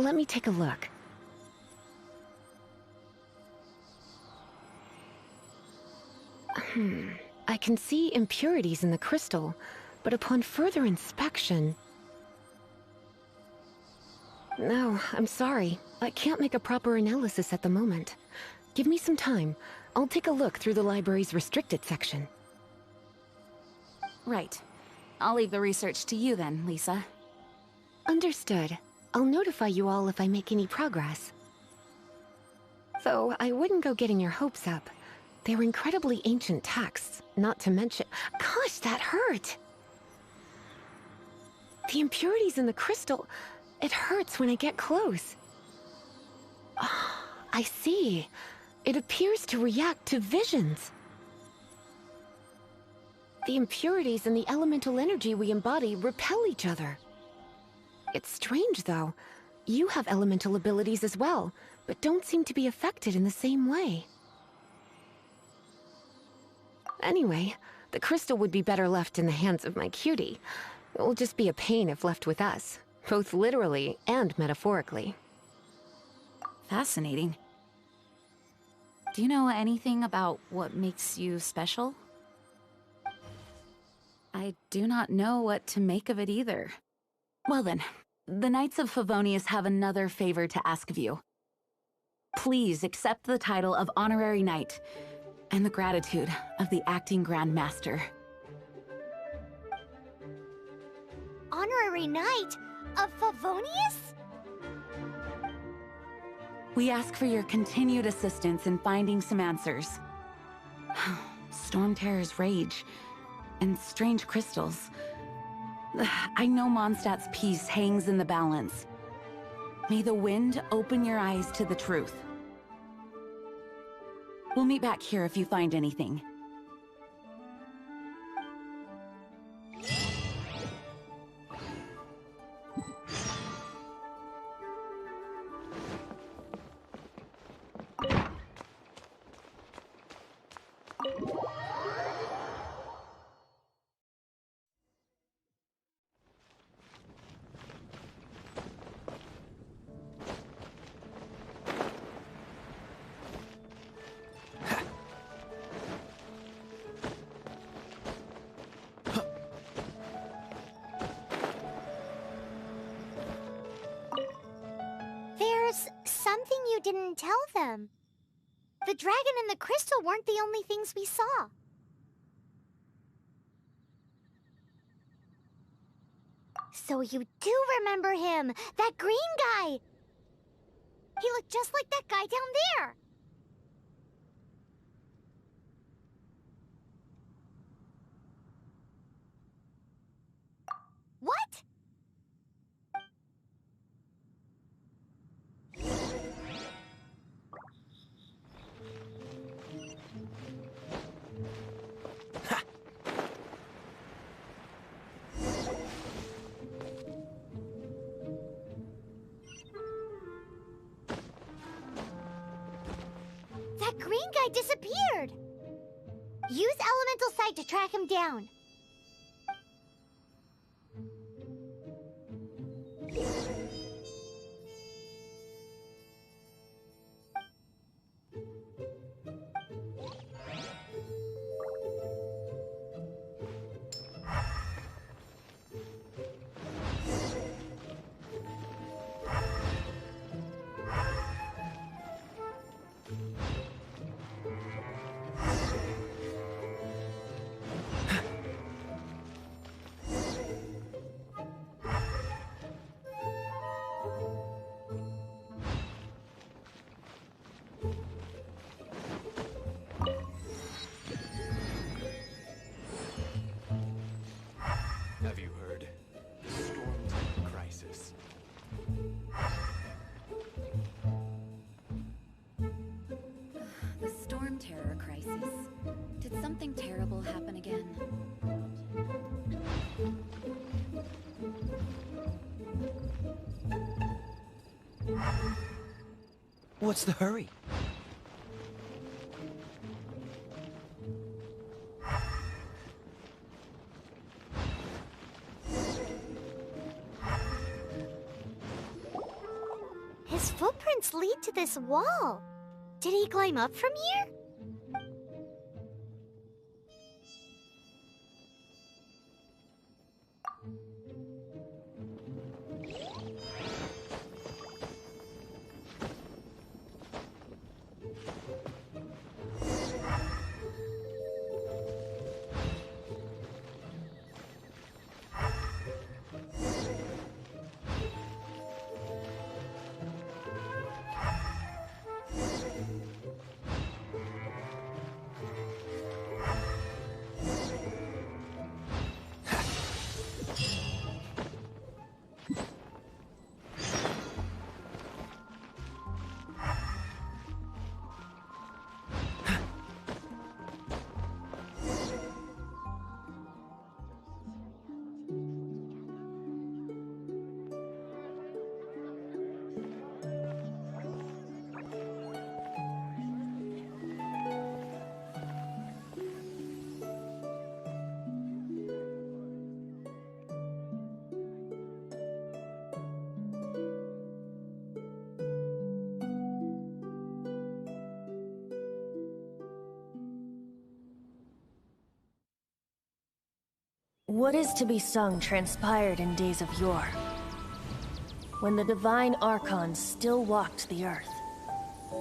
let me take a look. I can see impurities in the crystal, but upon further inspection... No, I'm sorry. I can't make a proper analysis at the moment. Give me some time. I'll take a look through the library's restricted section. Right. I'll leave the research to you then, Lisa. Understood. I'll notify you all if I make any progress. Though, I wouldn't go getting your hopes up. They're incredibly ancient texts, not to mention... Gosh, that hurt! The impurities in the crystal... It hurts when I get close. Oh, I see. It appears to react to visions. The impurities and the elemental energy we embody repel each other. It's strange, though. You have elemental abilities as well, but don't seem to be affected in the same way. Anyway, the crystal would be better left in the hands of my cutie. It will just be a pain if left with us, both literally and metaphorically. Fascinating. Do you know anything about what makes you special? I do not know what to make of it either. Well then, the Knights of Favonius have another favor to ask of you. Please accept the title of Honorary Knight and the gratitude of the Acting Grand Master. Honorary Knight of Favonius? We ask for your continued assistance in finding some answers. Storm Terror's rage and strange crystals. I know Mondstadt's peace hangs in the balance. May the wind open your eyes to the truth. We'll meet back here if you find anything. There's something you didn't tell them. The dragon and the crystal weren't the only things we saw. So you do remember him, that green guy! He looked just like that guy down there! What? That green guy disappeared! Use Elemental Sight to track him down. Have you heard? The storm crisis. The Storm Terror crisis. Did something terrible happen again? What's the hurry? footprints lead to this wall. Did he climb up from here? What is to be sung transpired in days of yore, when the divine archons still walked the earth.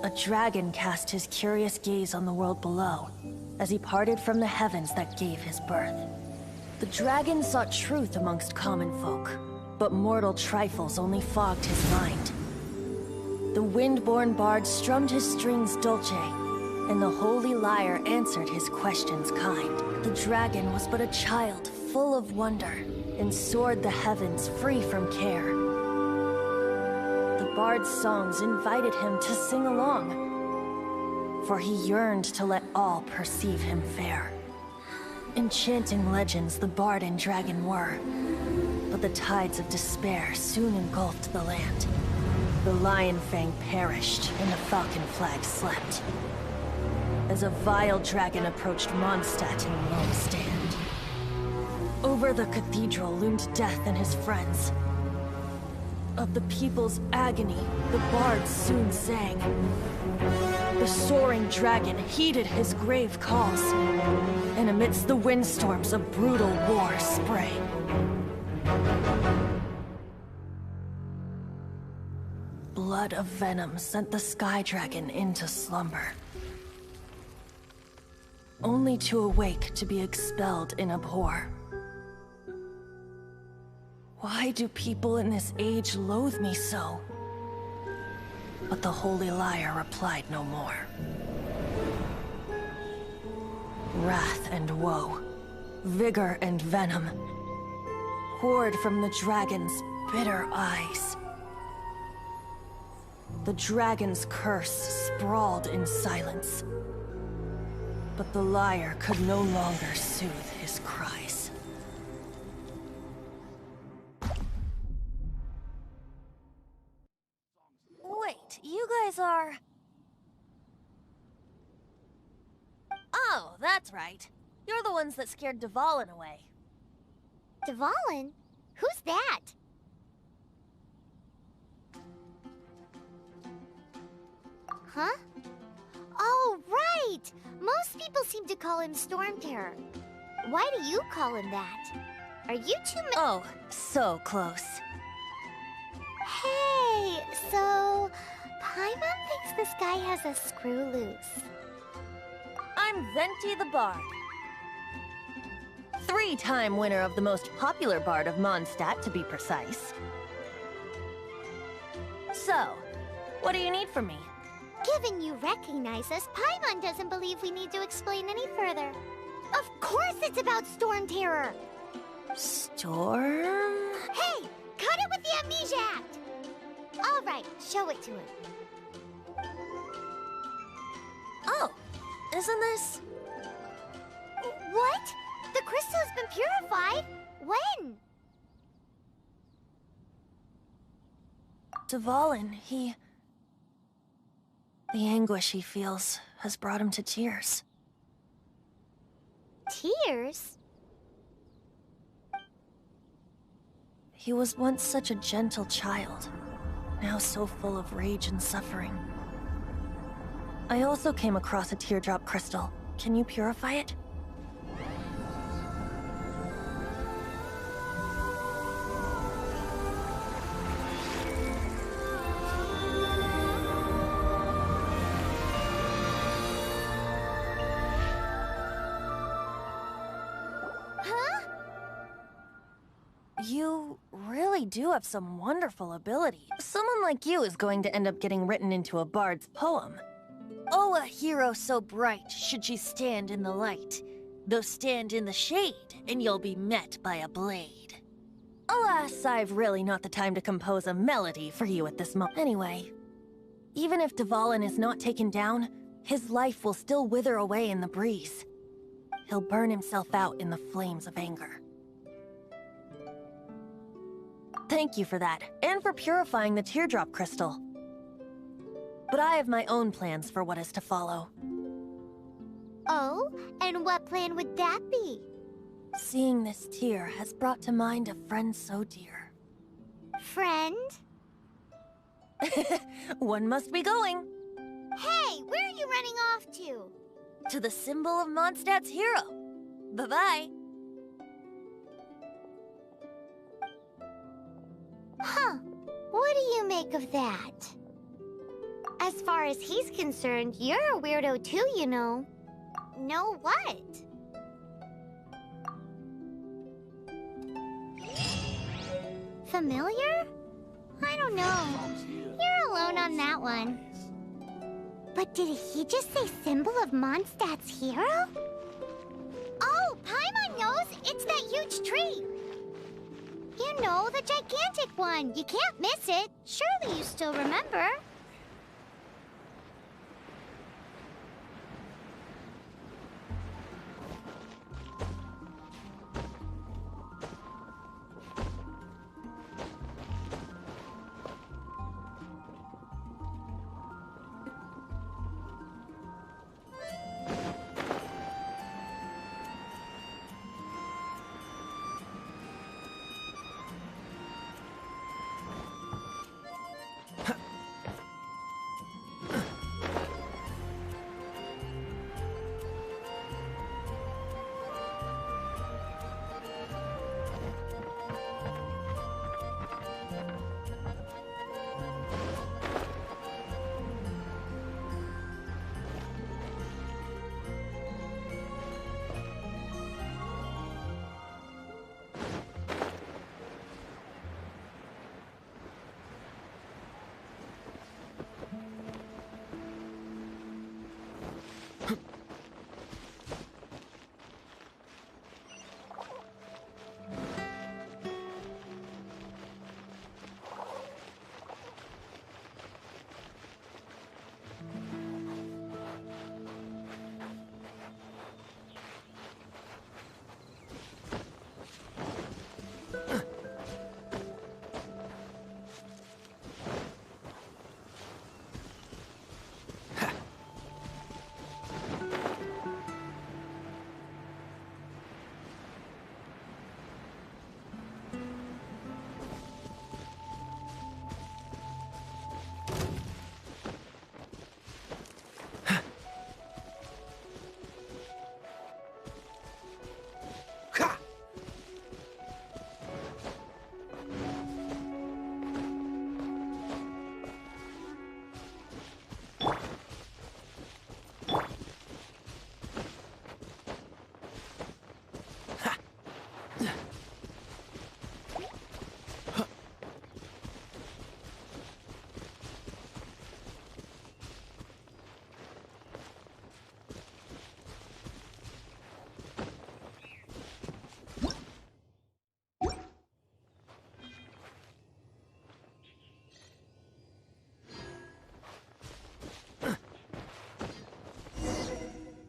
A dragon cast his curious gaze on the world below, as he parted from the heavens that gave his birth. The dragon sought truth amongst common folk, but mortal trifles only fogged his mind. The wind-born bard strummed his strings dulce, and the holy lyre answered his questions kind. The dragon was but a child, full of wonder, and soared the heavens free from care. The bard's songs invited him to sing along, for he yearned to let all perceive him fair. Enchanting legends the bard and dragon were, but the tides of despair soon engulfed the land. The lion fang perished, and the falcon flag slept, as a vile dragon approached Mondstadt in lone stand. Over the cathedral loomed death and his friends. Of the people's agony, the bards soon sang. The soaring dragon heeded his grave calls, and amidst the windstorms a brutal war sprang. Blood of venom sent the sky dragon into slumber, only to awake to be expelled in abhor. Why do people in this age loathe me so? But the holy lyre replied no more. Wrath and woe, vigor and venom, poured from the dragon's bitter eyes. The dragon's curse sprawled in silence, but the lyre could no longer soothe his cries. Wait, you guys are... Oh, that's right. You're the ones that scared Dvalin away. Dvalin? Who's that? Huh? Oh, right! Most people seem to call him Storm Terror. Why do you call him that? Are you two Oh, so close. Hey, so... Paimon thinks this guy has a screw loose. I'm Venti the Bard. 3-time winner of the most popular bard of Mondstadt, to be precise. So, what do you need from me? Given you recognize us, Paimon doesn't believe we need to explain any further. Of course it's about Storm Terror! Storm? Hey! Cut it with the Amnesia Act! Alright, show it to him. Oh, isn't this... What? The crystal's been purified? When? Dvalin, the anguish he feels has brought him to tears. Tears? He was once such a gentle child, now so full of rage and suffering. I also came across a teardrop crystal. Can you purify it? Huh? You really do have some wonderful ability. Someone like you is going to end up getting written into a bard's poem. Oh, a hero so bright should she stand in the light. Though stand in the shade, and you'll be met by a blade. Alas, I've really not the time to compose a melody for you at this moment. Anyway, even if Dvalin is not taken down, his life will still wither away in the breeze. He'll burn himself out in the flames of anger. Thank you for that, and for purifying the teardrop crystal. But I have my own plans for what is to follow. Oh, and what plan would that be? Seeing this tear has brought to mind a friend so dear. Friend? One must be going. Hey, where are you running off to? To the symbol of Mondstadt's hero. Bye-bye. Huh. What do you make of that? As far as he's concerned, you're a weirdo too, you know. Know what? Familiar? I don't know. You're alone on that one. But did he just say symbol of Mondstadt's hero? Oh, Paimon knows! It's that huge tree! You know, the gigantic one. You can't miss it. Surely you still remember.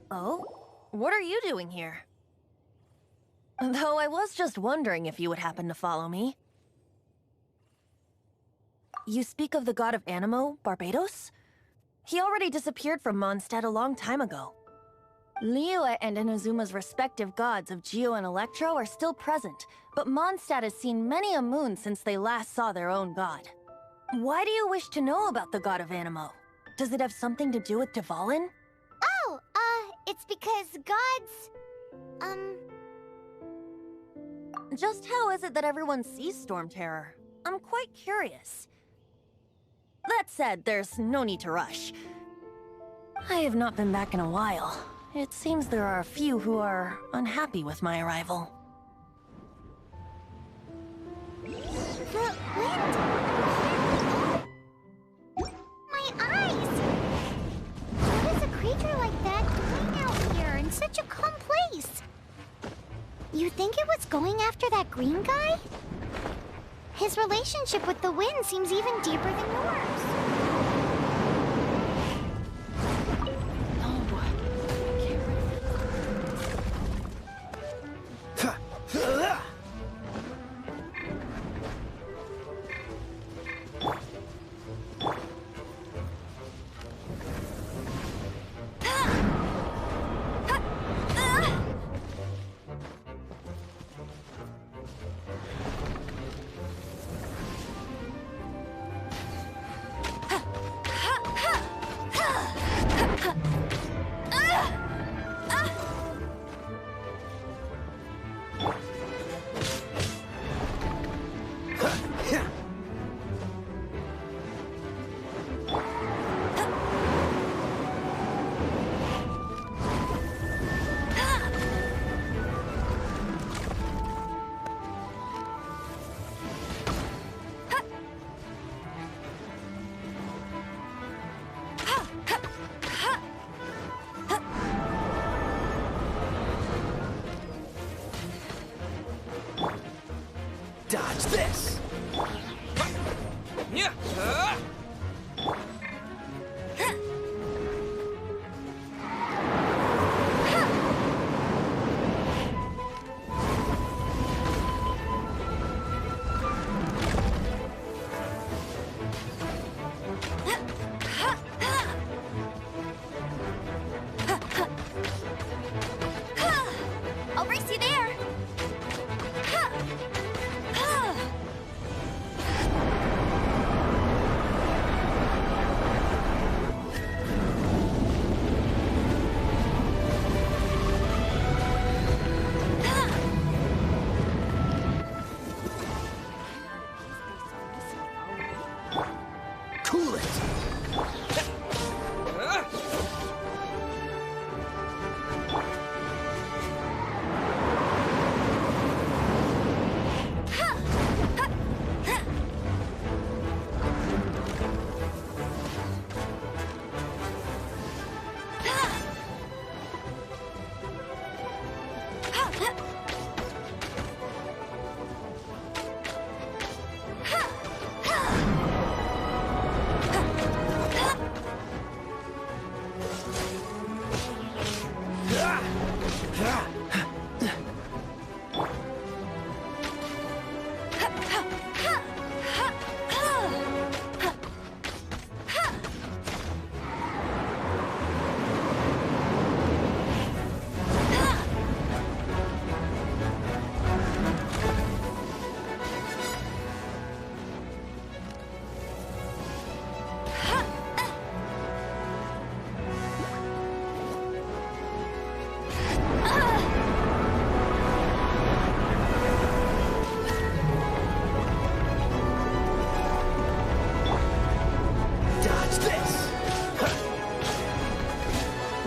Oh? What are you doing here? Though I was just wondering if you would happen to follow me. You speak of the god of Animo, Barbados? He already disappeared from Mondstadt a long time ago. Liyue and Inazuma's respective gods of Geo and Electro are still present, but Mondstadt has seen many a moon since they last saw their own god. Why do you wish to know about the god of Animo? Does it have something to do with Dvalin? Oh, it's because gods... Just how is it that everyone sees Storm Terror? I'm quite curious. That said, there's no need to rush. I have not been back in a while. It seems there are a few who are unhappy with my arrival. The wind... My eyes! What is a creature like that doing out here in such a calm place? You think it was going after that green guy? His relationship with the wind seems even deeper than yours. Dodge this! Yeah. I'll race you there! Cool it!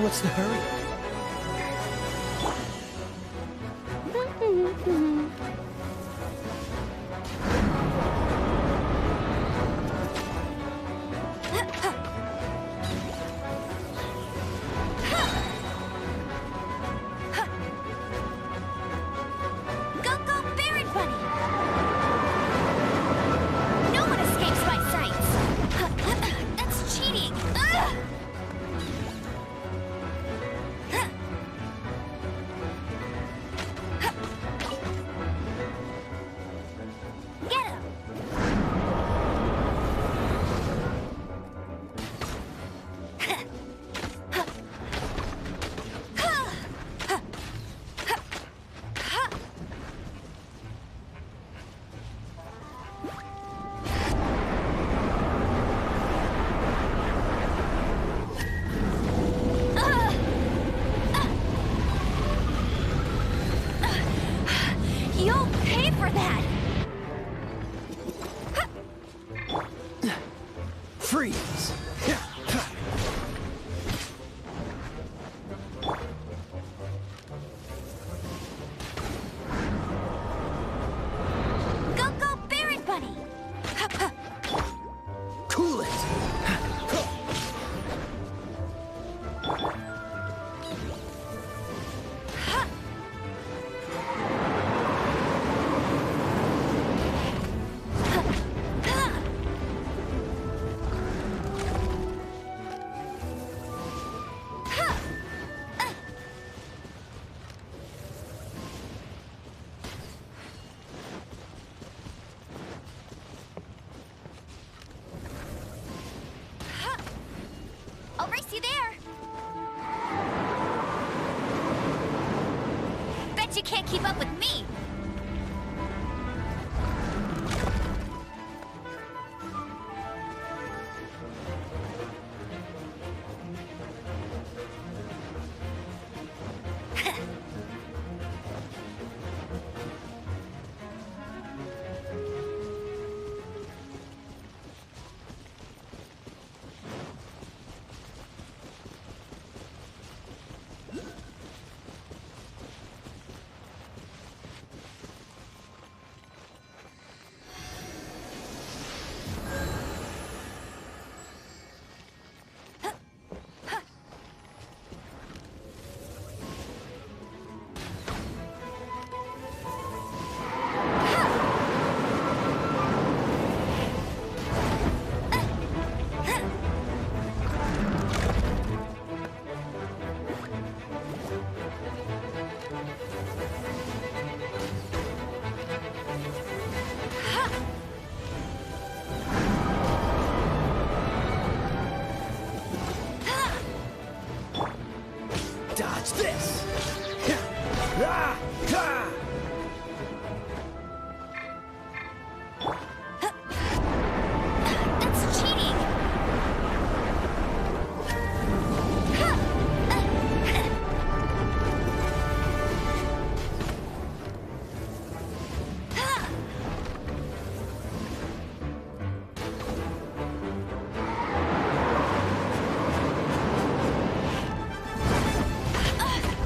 What's the hurry? Freeze! Go, go, Barret Bunny! Cool it! I'll race you there! Bet you can't keep up with me! Dodge this! Ah! Ah! That's cheating!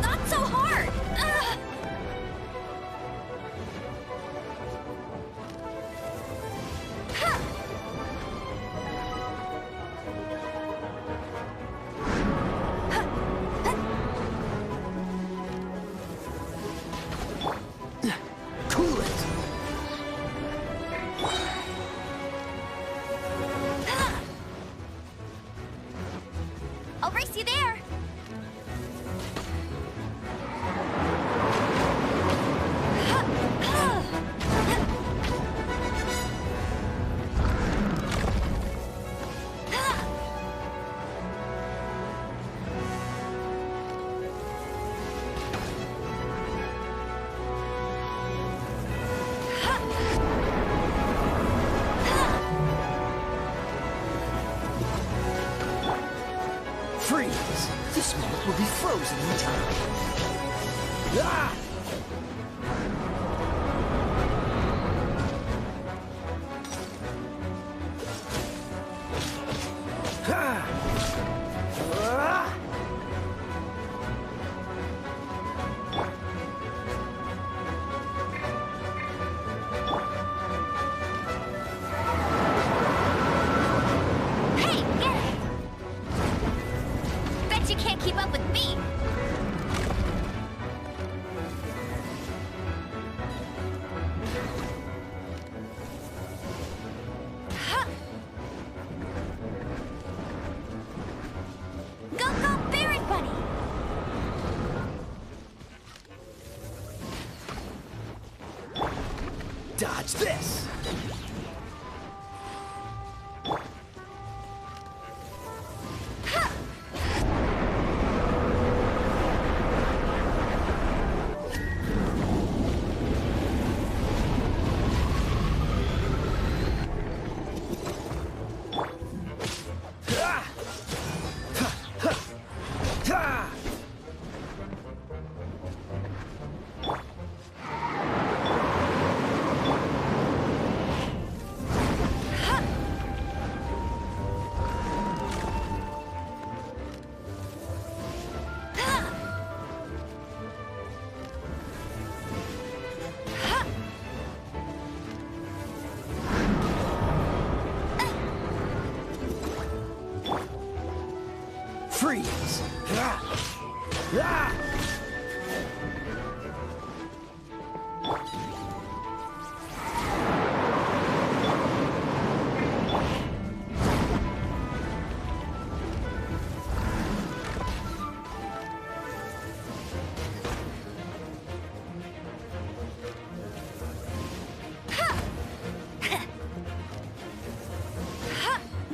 Not so hard! Cool it! I'll race you there! Freeze! This moment will be frozen in time. Ah! Ah! Ah! Hey, get it! Bet you can't keep up with me! Go, go, Barret Bunny! Dodge this! Ah! Ha! Ha! Ha! Freeze! Ah! Ah!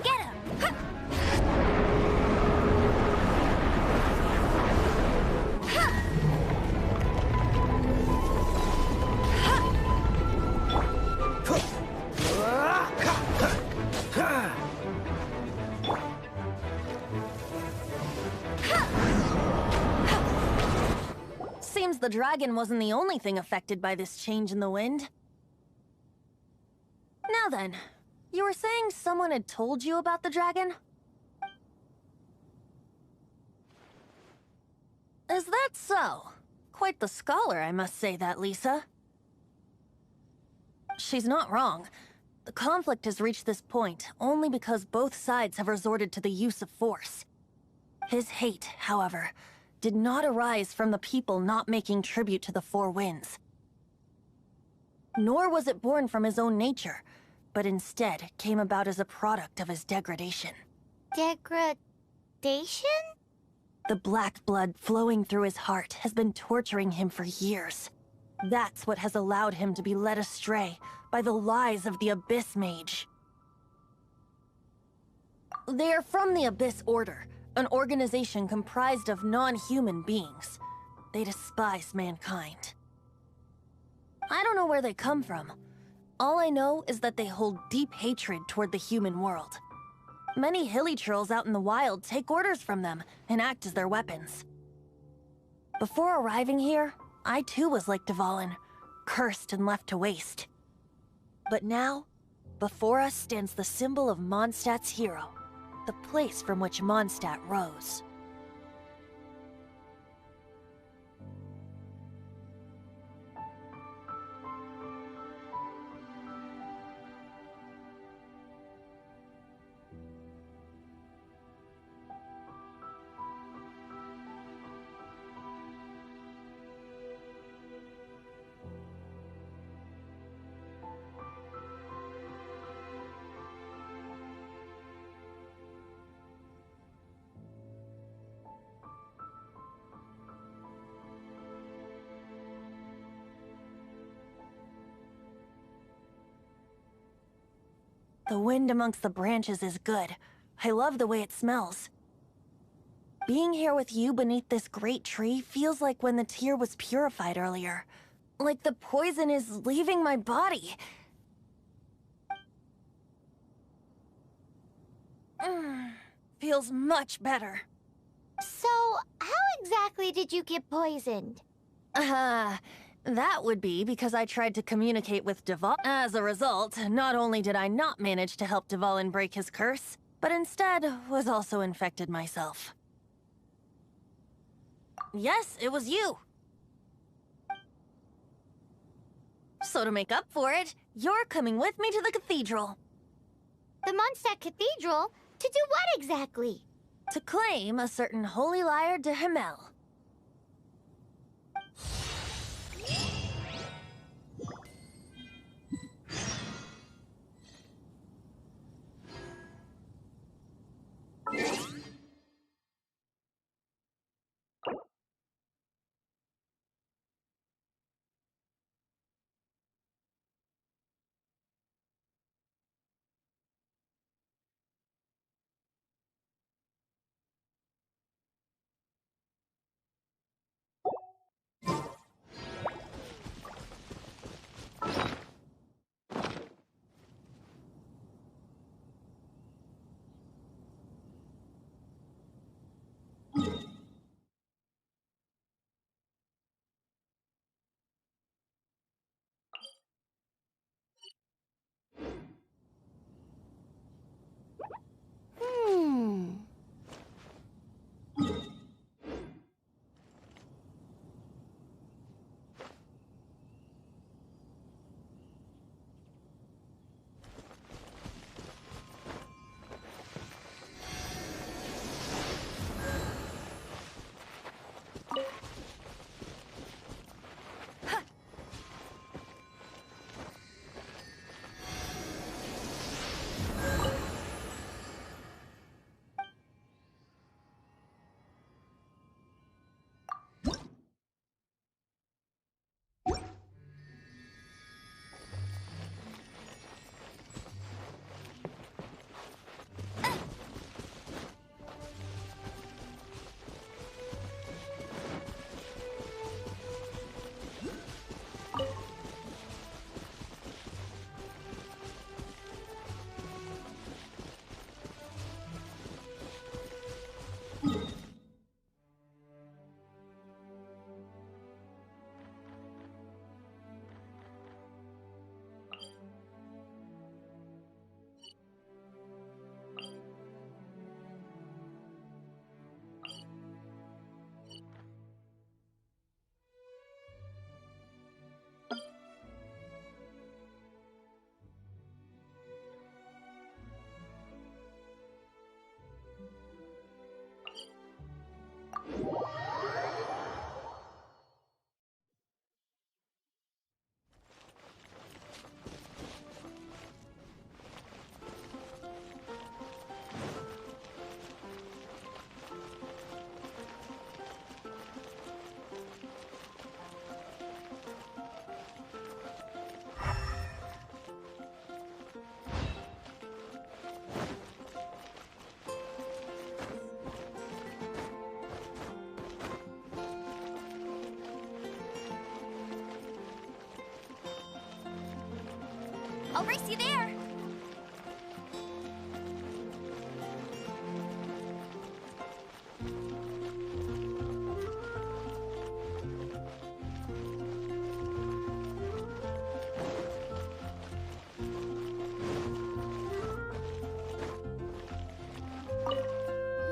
Get him! Seems the dragon wasn't the only thing affected by this change in the wind. Now then, you were saying someone had told you about the dragon? Is that so? Quite the scholar, I must say that, Lisa. She's not wrong. The conflict has reached this point only because both sides have resorted to the use of force. His hate, however, did not arise from the people not making tribute to the Four Winds. Nor was it born from his own nature, but instead came about as a product of his degradation. Degradation? The black blood flowing through his heart has been torturing him for years. That's what has allowed him to be led astray by the lies of the Abyss Mage. They are from the Abyss Order, an organization comprised of non-human beings. They despise mankind. I don't know where they come from. All I know is that they hold deep hatred toward the human world. Many hilly trolls out in the wild take orders from them and act as their weapons. Before arriving here, I too was like Dvalin, cursed and left to waste. But now, before us stands the symbol of Mondstadt's hero, the place from which Mondstadt rose. The wind amongst the branches is good. I love the way it smells. Being here with you beneath this great tree feels like when the tear was purified earlier. Like the poison is leaving my body. Feels much better. So, how exactly did you get poisoned? That would be because I tried to communicate with Dvalin. As a result, not only did I not manage to help Dvalin break his curse, but instead was also infected myself. Yes, it was you. So to make up for it, you're coming with me to the cathedral. The Mondstadt Cathedral? To do what exactly? To claim a certain holy lyre de Himmel. I'll race you there.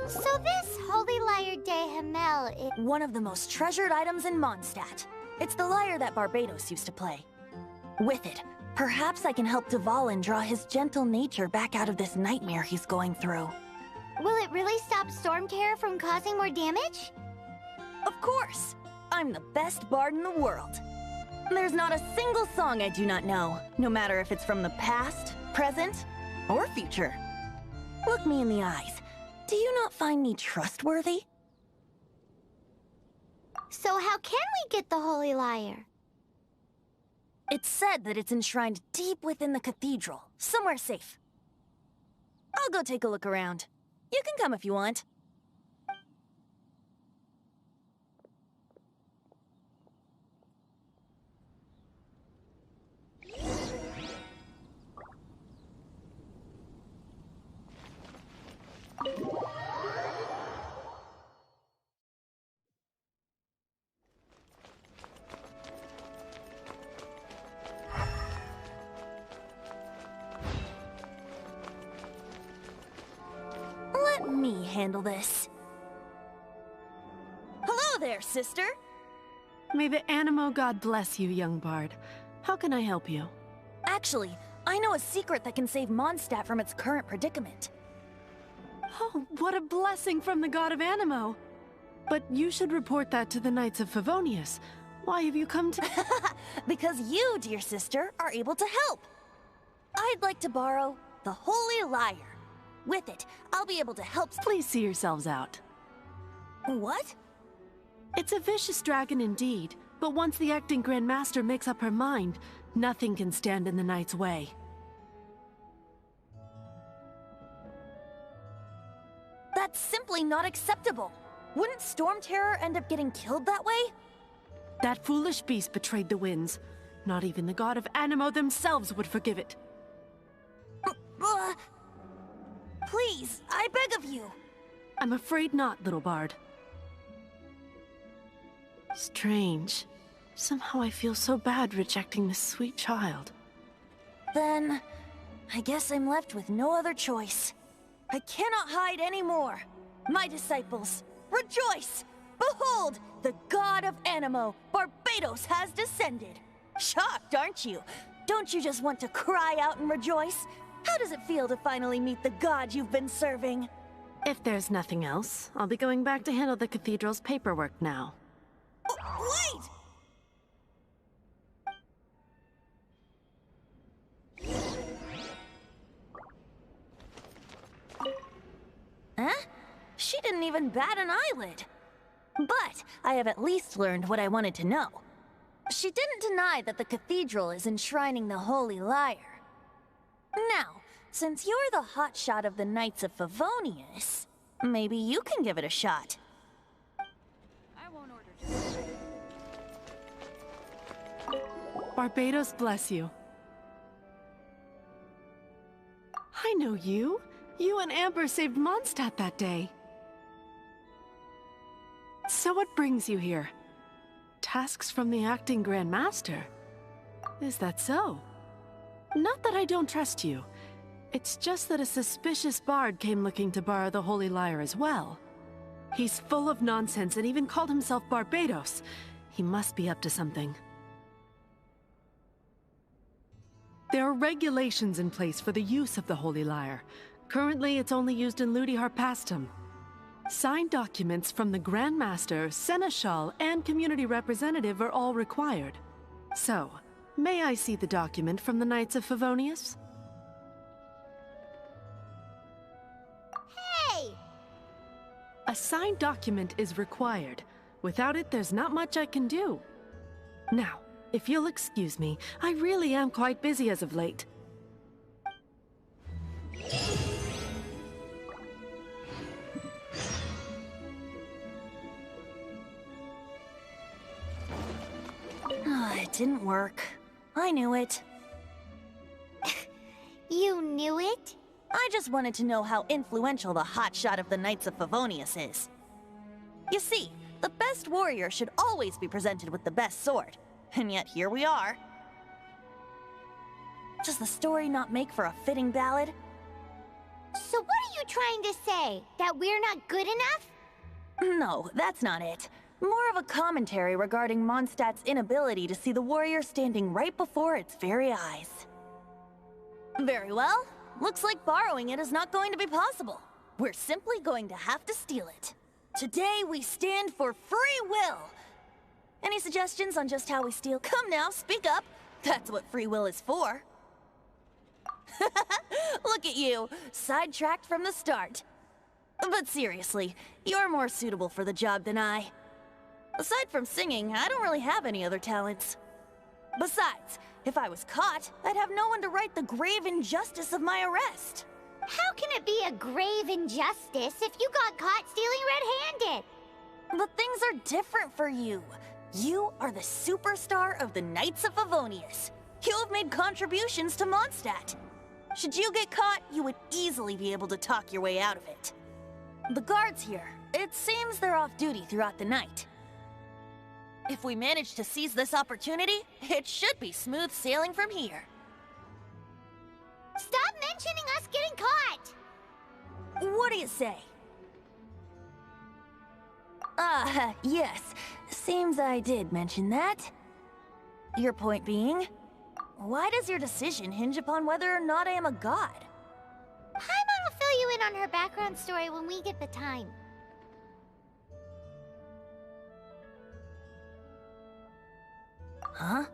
So this Holy Lyre de Hamel is... One of the most treasured items in Mondstadt. It's the lyre that Barbados used to play. With it, perhaps I can help Dvalin draw his gentle nature back out of this nightmare he's going through. Will it really stop Storm Terror from causing more damage? Of course! I'm the best bard in the world. There's not a single song I do not know, no matter if it's from the past, present, or future. Look me in the eyes. Do you not find me trustworthy? So how can we get the Holy Lyre? It's said that it's enshrined deep within the cathedral, somewhere safe. I'll go take a look around. You can come if you want. Let me handle this. Hello there, sister! May the Animo god bless you, young bard. How can I help you? Actually, I know a secret that can save Mondstadt from its current predicament. Oh, what a blessing from the god of Animo! But you should report that to the Knights of Favonius. Why have you come to— Because you, dear sister, are able to help. I'd like to borrow the Holy Lyre. With it, I'll be able to help— Please see yourselves out. What? It's a vicious dragon indeed, but once the acting Grand Master makes up her mind, nothing can stand in the Knight's way. That's simply not acceptable. Wouldn't Storm Terror end up getting killed that way? That foolish beast betrayed the winds. Not even the god of Animo themselves would forgive it. Please, I beg of you. I'm afraid not, little bard. Strange. Somehow I feel so bad rejecting this sweet child. Then, I guess I'm left with no other choice. I cannot hide anymore. My disciples, rejoice! Behold, the god of Animo, Barbados, has descended. Shocked, aren't you? Don't you just want to cry out and rejoice? How does it feel to finally meet the god you've been serving? If there's nothing else, I'll be going back to handle the cathedral's paperwork now. Oh, wait! Huh? She didn't even bat an eyelid. But I have at least learned what I wanted to know. She didn't deny that the cathedral is enshrining the Holy Lyre. Now, since you're the hotshot of the Knights of Favonius, maybe you can give it a shot. I won't order. Barbados bless you. I know you. You and Amber saved Mondstadt that day. So what brings you here? Tasks from the acting Grand Master? Is that so? Not that I don't trust you. It's just that a suspicious bard came looking to borrow the Holy Lyre as well. He's full of nonsense and even called himself Barbados. He must be up to something. There are regulations in place for the use of the Holy Lyre. Currently, it's only used in Ludi Harpastum. Signed documents from the Grand Master, Seneschal, and Community Representative are all required. So, may I see the document from the Knights of Favonius? Hey! A signed document is required. Without it, there's not much I can do. Now, if you'll excuse me, I really am quite busy as of late. It didn't work. I knew it. just wanted to know how influential the hotshot of the Knights of Favonius is. You see, the best warrior should always be presented with the best sword. And yet here we are. Does the story not make for a fitting ballad? So what are you trying to say? That we're not good enough? No, that's not it. More of a commentary regarding Mondstadt's inability to see the warrior standing right before its very eyes. Very well. Looks like borrowing it is not going to be possible. We're simply going to have to steal it. Today we stand for free will. Any suggestions on just how we steal? Come now, speak up. That's what free will is for. Look at you, sidetracked from the start. But seriously, you're more suitable for the job than I. Aside from singing, I don't really have any other talents. Besides, if I was caught, I'd have no one to right the grave injustice of my arrest. How can it be a grave injustice if you got caught stealing red-handed? But things are different for you. You are the superstar of the Knights of Favonius. You have made contributions to Mondstadt. Should you get caught, you would easily be able to talk your way out of it. The guards here, it seems they're off duty throughout the night. If we manage to seize this opportunity, it should be smooth sailing from here. Stop mentioning us getting caught! What do you say? Yes. Seems I did mention that. Your point being, why does your decision hinge upon whether or not I am a god? Paimon will fill you in on her background story when we get the time. Huh?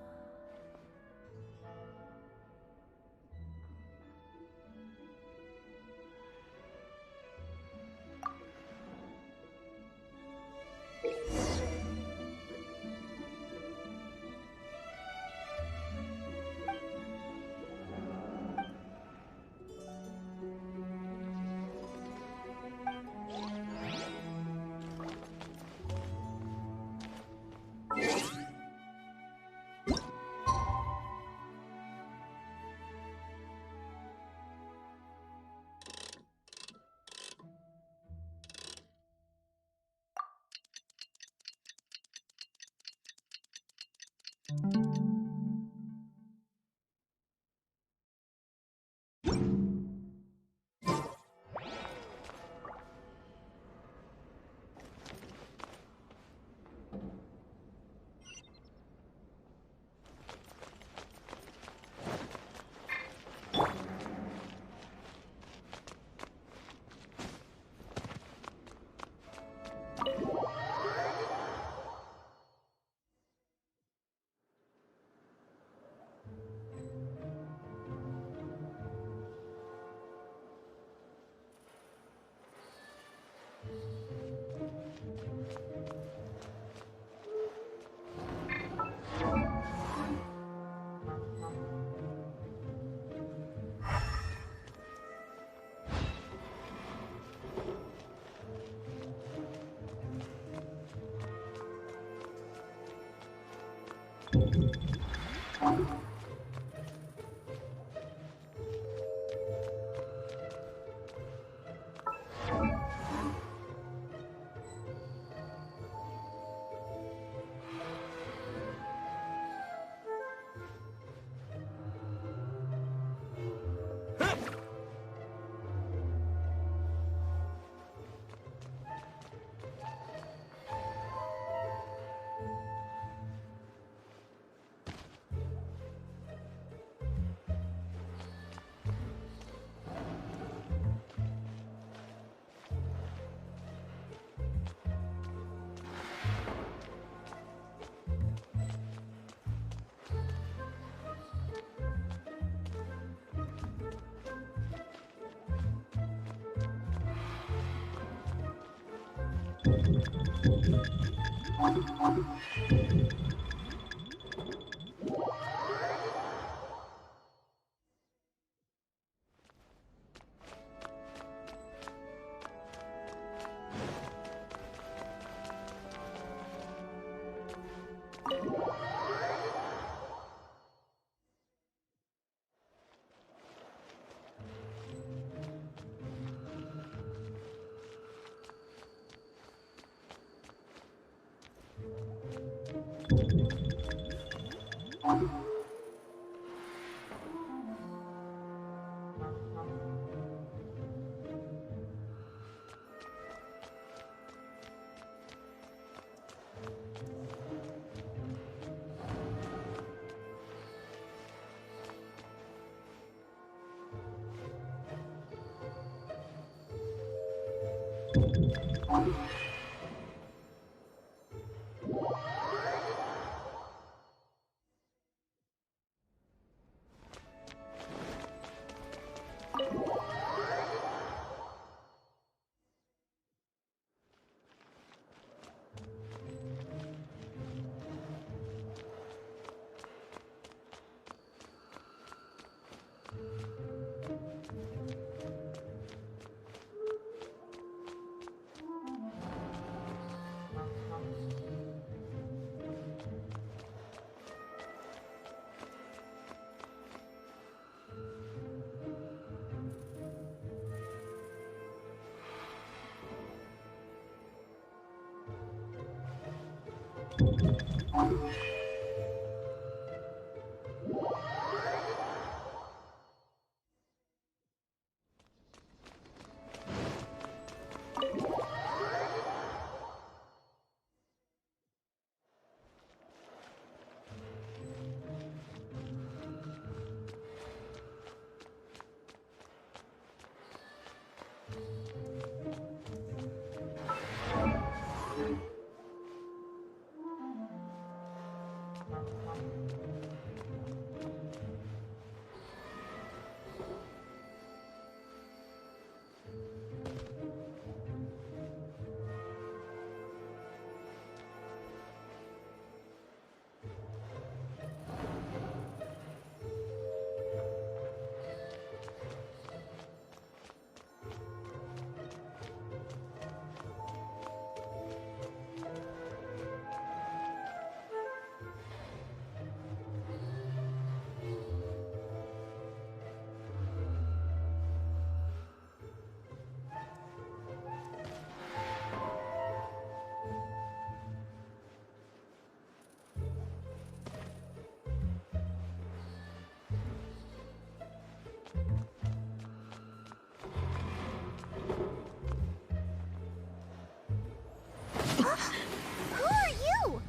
Who are you?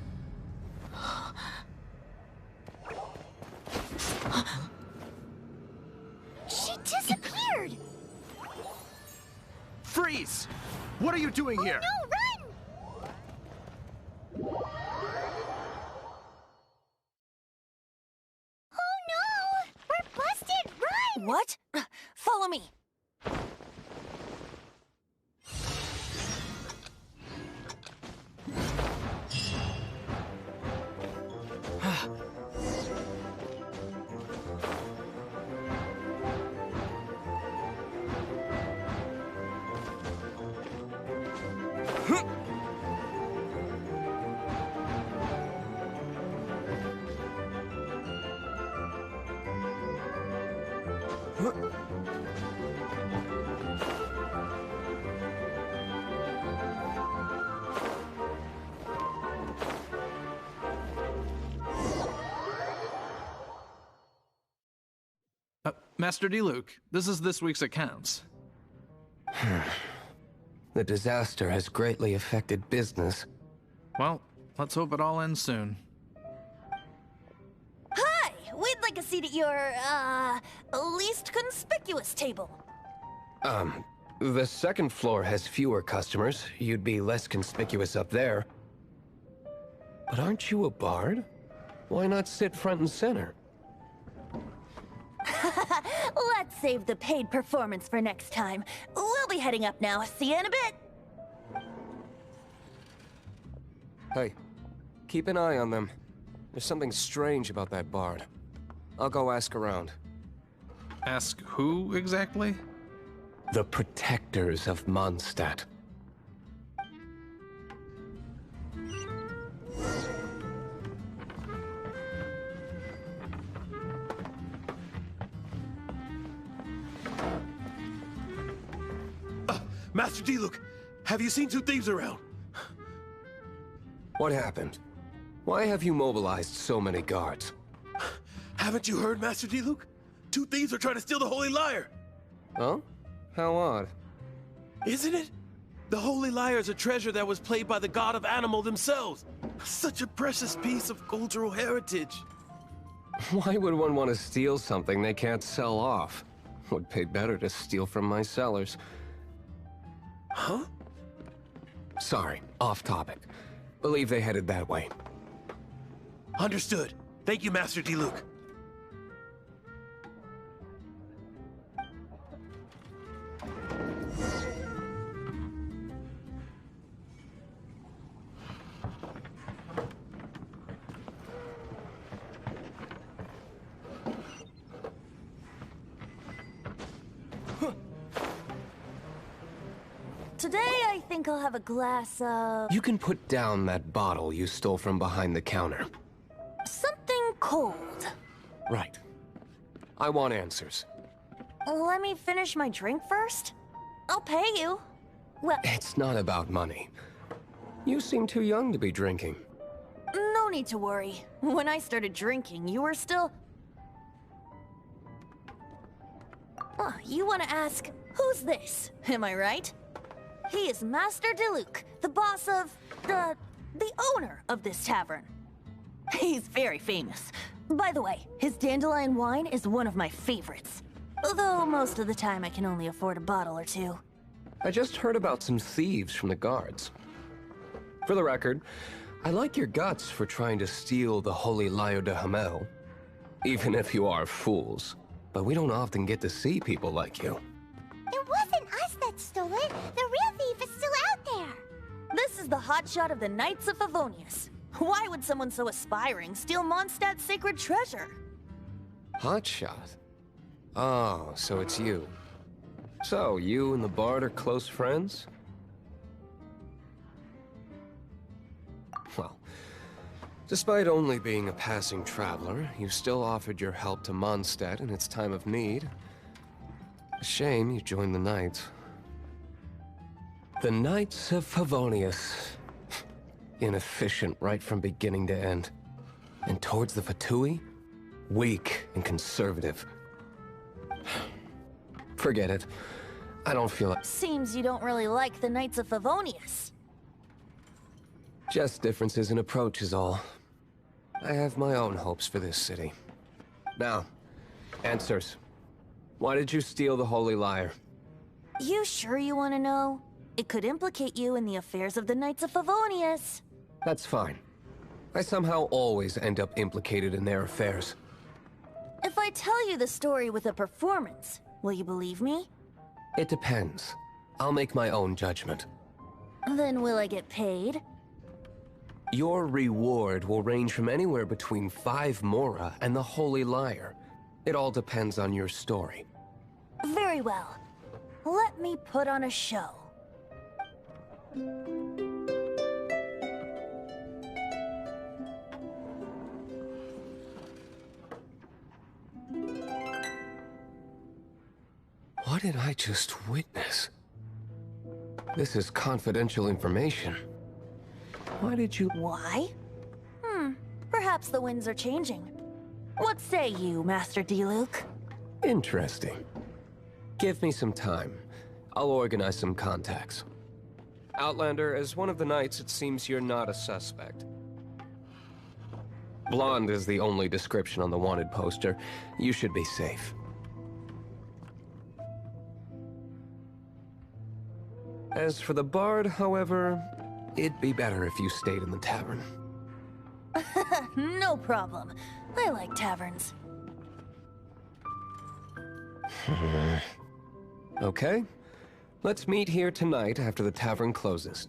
She disappeared! Freeze! What are you doing here? No, run! Oh no! We're busted! Run! What? Follow me. Master Diluc, this is this week's accounts. The disaster has greatly affected business. Well, let's hope it all ends soon. Hi! We'd like a seat at your, least conspicuous table. The second floor has fewer customers. You'd be less conspicuous up there. But aren't you a bard? Why not sit front and center? Let's save the paid performance for next time. We'll be heading up now. See you in a bit. Hey, keep an eye on them. There's something strange about that bard. I'll go ask around. Ask who exactly? The protectors of Mondstadt. Master Diluc, have you seen two thieves around? What happened? Why have you mobilized so many guards? Haven't you heard, Master Diluc? Two thieves are trying to steal the Holy Lyre! Huh? How odd. Isn't it? The Holy Lyre is a treasure that was played by the god of animal themselves. Such a precious piece of cultural heritage. Why would one want to steal something they can't sell off? Would pay better to steal from my cellars. Huh? Sorry, off topic. Believe they headed that way. Understood. Thank you, Master Diluc. Today, I think I'll have a glass of... You can put down that bottle you stole from behind the counter. something cold. Right. I want answers. Let me finish my drink first. I'll pay you. Well, It's not about money. You seem too young to be drinking. no need to worry. When I started drinking, you were still... Oh, you want to ask, who's this? Am I right? He is Master Diluc, the boss of... the owner of this tavern. He's very famous. By the way, his dandelion wine is one of my favorites. Although most of the time I can only afford a bottle or two. I just heard about some thieves from the guards. For the record, I like your guts for trying to steal the Holy Lyre de Hamel. Even if you are fools. But we don't often get to see people like you. It wasn't us that stole it. The real thief is still out there. This is the hotshot of the Knights of Favonius. Why would someone so aspiring steal Mondstadt's sacred treasure? Hotshot? Oh, so it's you. So, you and the Bard are close friends? Well, despite only being a passing traveler, you still offered your help to Mondstadt in its time of need. A shame you joined the Knights. The Knights of Favonius. Inefficient right from beginning to end. And towards the Fatui, weak and conservative. Forget it. I don't feel it. Seems you don't really like the Knights of Favonius. Just differences in approach is all. I have my own hopes for this city. Now, answers. Why did you steal the Holy Lyre? You sure you want to know? It could implicate you in the affairs of the Knights of Favonius. That's fine. I somehow always end up implicated in their affairs. If I tell you the story with a performance, will you believe me? It depends. I'll make my own judgment. Then will I get paid? Your reward will range from anywhere between 5 Mora and the Holy Lyre. It all depends on your story. Very well. Let me put on a show. What did I just witness? This is confidential information. Why did you... Why? Perhaps the winds are changing. What say you, Master Diluc? Interesting. Give me some time. I'll organize some contacts. Outlander, as one of the knights, it seems you're not a suspect. Blonde is the only description on the wanted poster. You should be safe. As for the Bard, however, it'd be better if you stayed in the tavern. No problem. I like taverns. Okay. Let's meet here tonight after the tavern closes.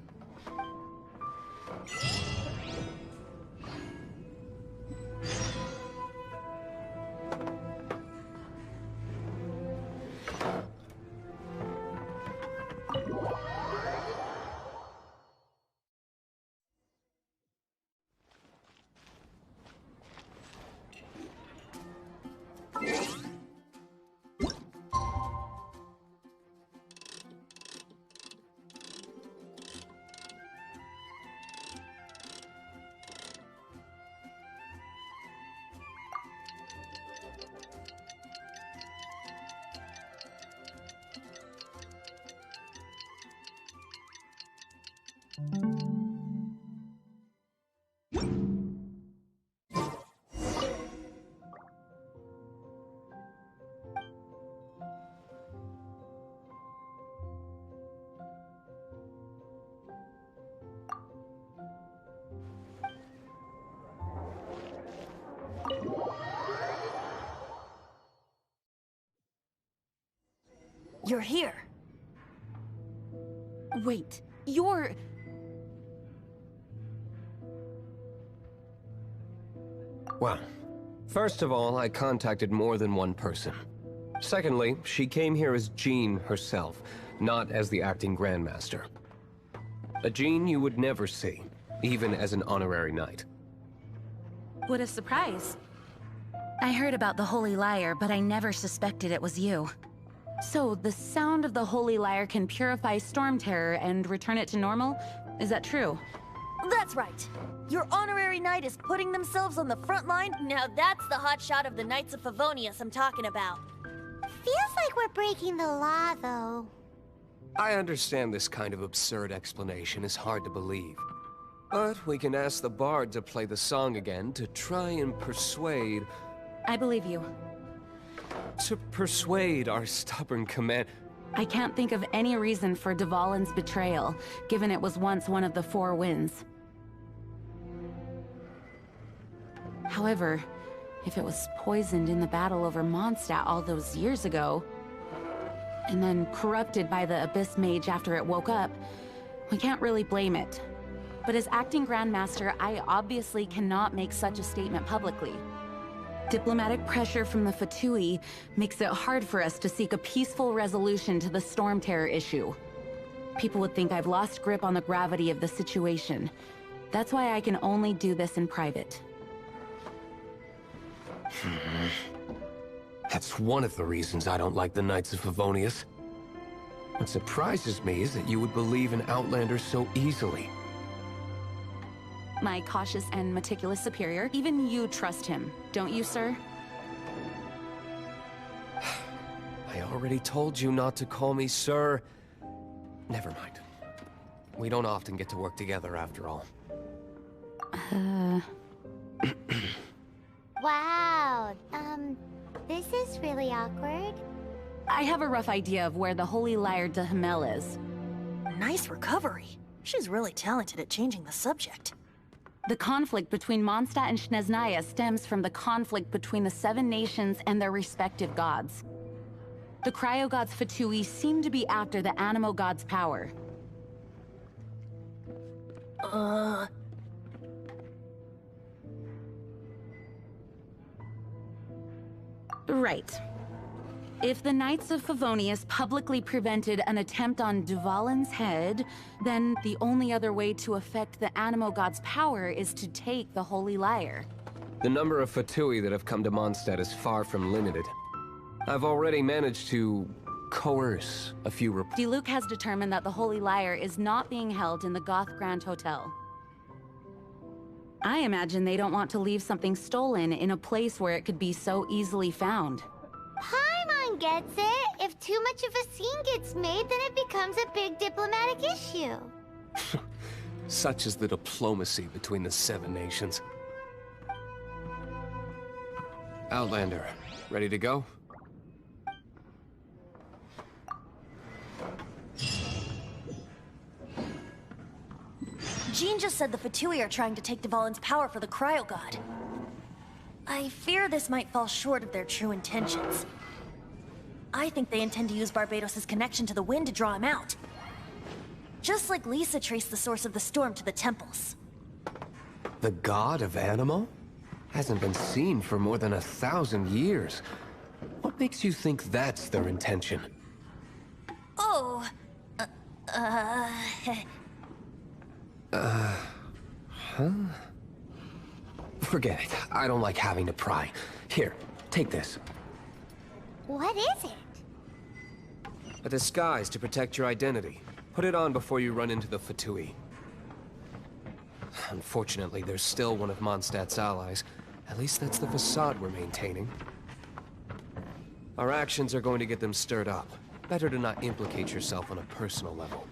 you're here. Wait, you're... Well, first of all, I contacted more than one person. Secondly, she came here as Jean herself, not as the acting Grandmaster. A Jean you would never see, even as an honorary knight. What a surprise. I heard about the Holy Lyre, but I never suspected it was you. So, the sound of the Holy Lyre can purify Storm Terror and return it to normal? Is that true? That's right. Your honorary knight is putting themselves on the front line. Now that's the hotshot of the Knights of Favonius I'm talking about. Feels like we're breaking the law, though. I understand this kind of absurd explanation is hard to believe. But we can ask the bard to play the song again to try and persuade... I believe you. To persuade our stubborn command... I can't think of any reason for Dvalin's betrayal, given it was once one of the Four Winds. However, if it was poisoned in the battle over Mondstadt all those years ago, and then corrupted by the Abyss Mage after it woke up, we can't really blame it. But as acting Grandmaster, I obviously cannot make such a statement publicly. Diplomatic pressure from the Fatui makes it hard for us to seek a peaceful resolution to the Storm Terror issue. People would think I've lost grip on the gravity of the situation. That's why I can only do this in private. That's one of the reasons I don't like the Knights of Favonius. What surprises me is that you would believe in Outlanders so easily. My cautious and meticulous superior, even you trust him, don't you, sir? I already told you not to call me sir. Never mind. We don't often get to work together after all. Wow, this is really awkward. I have a rough idea of where the Holy Lyre de Hamel is. Nice recovery. She's really talented at changing the subject. The conflict between Mondstadt and Snezhnaya stems from the conflict between the Seven Nations and their respective gods. The Cryo-Gods Fatui seem to be after the Animo God's power. Right. If the Knights of Favonius publicly prevented an attempt on Dvalin's head, then the only other way to affect the Animo God's power is to take the Holy Lyre. The number of Fatui that have come to Mondstadt is far from limited. I've already managed to coerce a few reports. Diluc has determined that the Holy Lyre is not being held in the Goth Grand Hotel. I imagine they don't want to leave something stolen in a place where it could be so easily found. Paimon gets it. If too much of a scene gets made, then it becomes a big diplomatic issue. Such is the diplomacy between the Seven Nations. Outlander, ready to go? Jean just said the Fatui are trying to take Dvalin's power for the Cryo-God. I fear this might fall short of their true intentions. I think they intend to use Barbados' connection to the wind to draw him out. Just like Lisa traced the source of the storm to the temples. The god of Animo? Hasn't been seen for more than 1,000 years. What makes you think that's their intention? Oh... Forget it. I don't like having to pry. Here, take this. What is it? A disguise to protect your identity. Put it on before you run into the Fatui. Unfortunately, there's still one of Mondstadt's allies. At least that's the facade we're maintaining. Our actions are going to get them stirred up. Better to not implicate yourself on a personal level.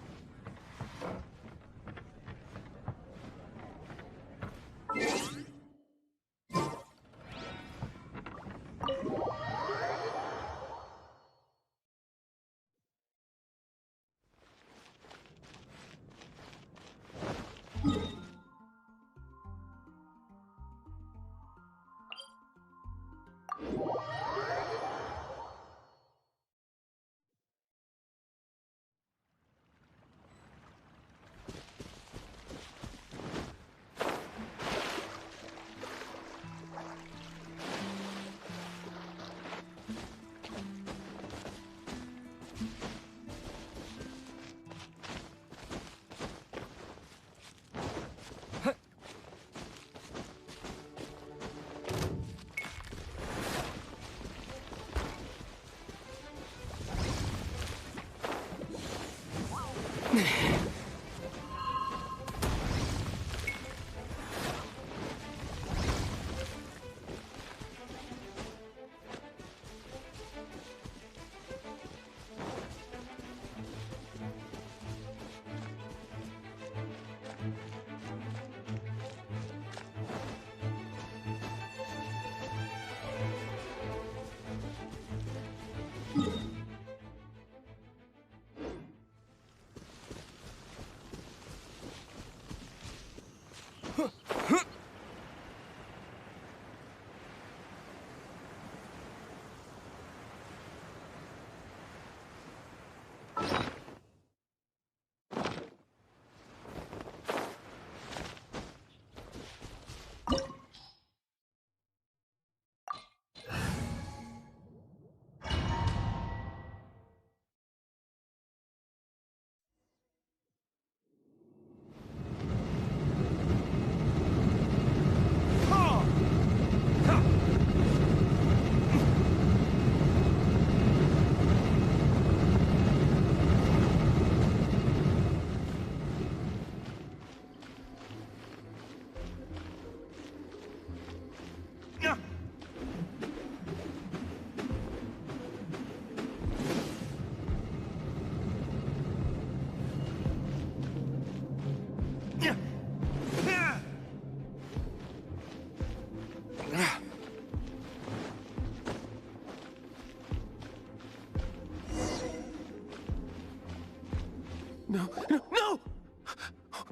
No, no, no!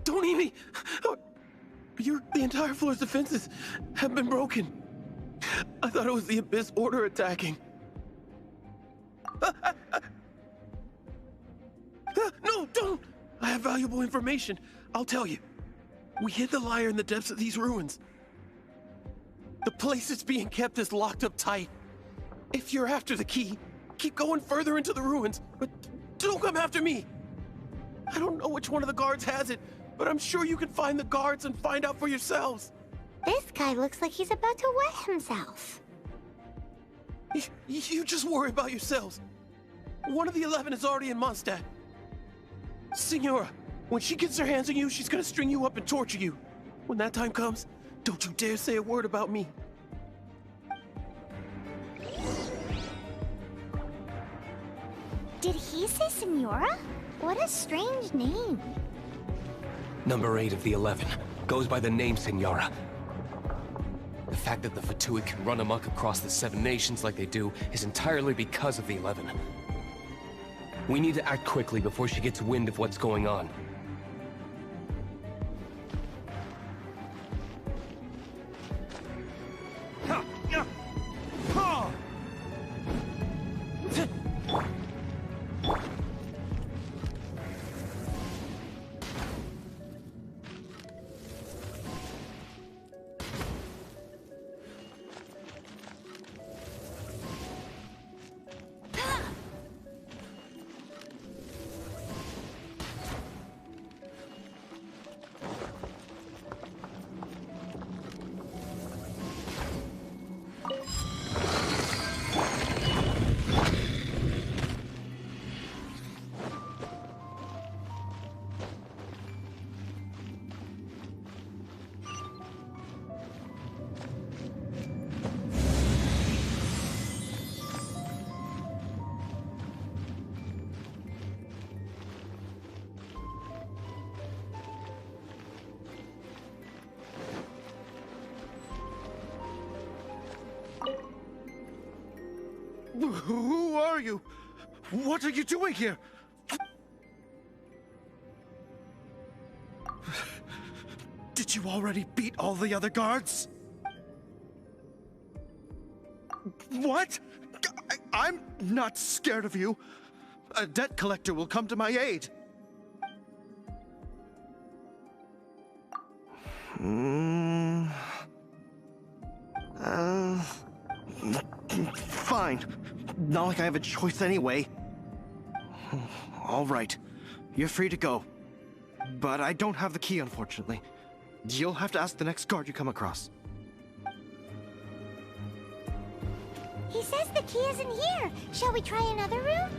Don't eat me! The entire floor's defenses have been broken. I thought it was the Abyss Order attacking. No, don't! I have valuable information. I'll tell you. We hid the lyre in the depths of these ruins. The place it's being kept is locked up tight. If you're after the key, keep going further into the ruins, but don't come after me. I don't know which one of the guards has it, but I'm sure you can find the guards and find out for yourselves. This guy looks like he's about to wet himself. You just worry about yourselves. One of the 11 is already in Mondstadt. Signora, when she gets her hands on you, she's gonna string you up and torture you. When that time comes, don't you dare say a word about me. Did he say Senora? What a strange name. Number 8 of the 11 goes by the name Senora. The fact that the Fatuid can run amok across the 7 nations like they do is entirely because of the 11. We need to act quickly before she gets wind of what's going on. Who are you? What are you doing here? Did you already beat all the other guards? What? I'm not scared of you. A debt collector will come to my aid. Fine. Not like I have a choice anyway. All right. You're free to go. But I don't have the key, unfortunately. You'll have to ask the next guard you come across. He says the key isn't here. Shall we try another room?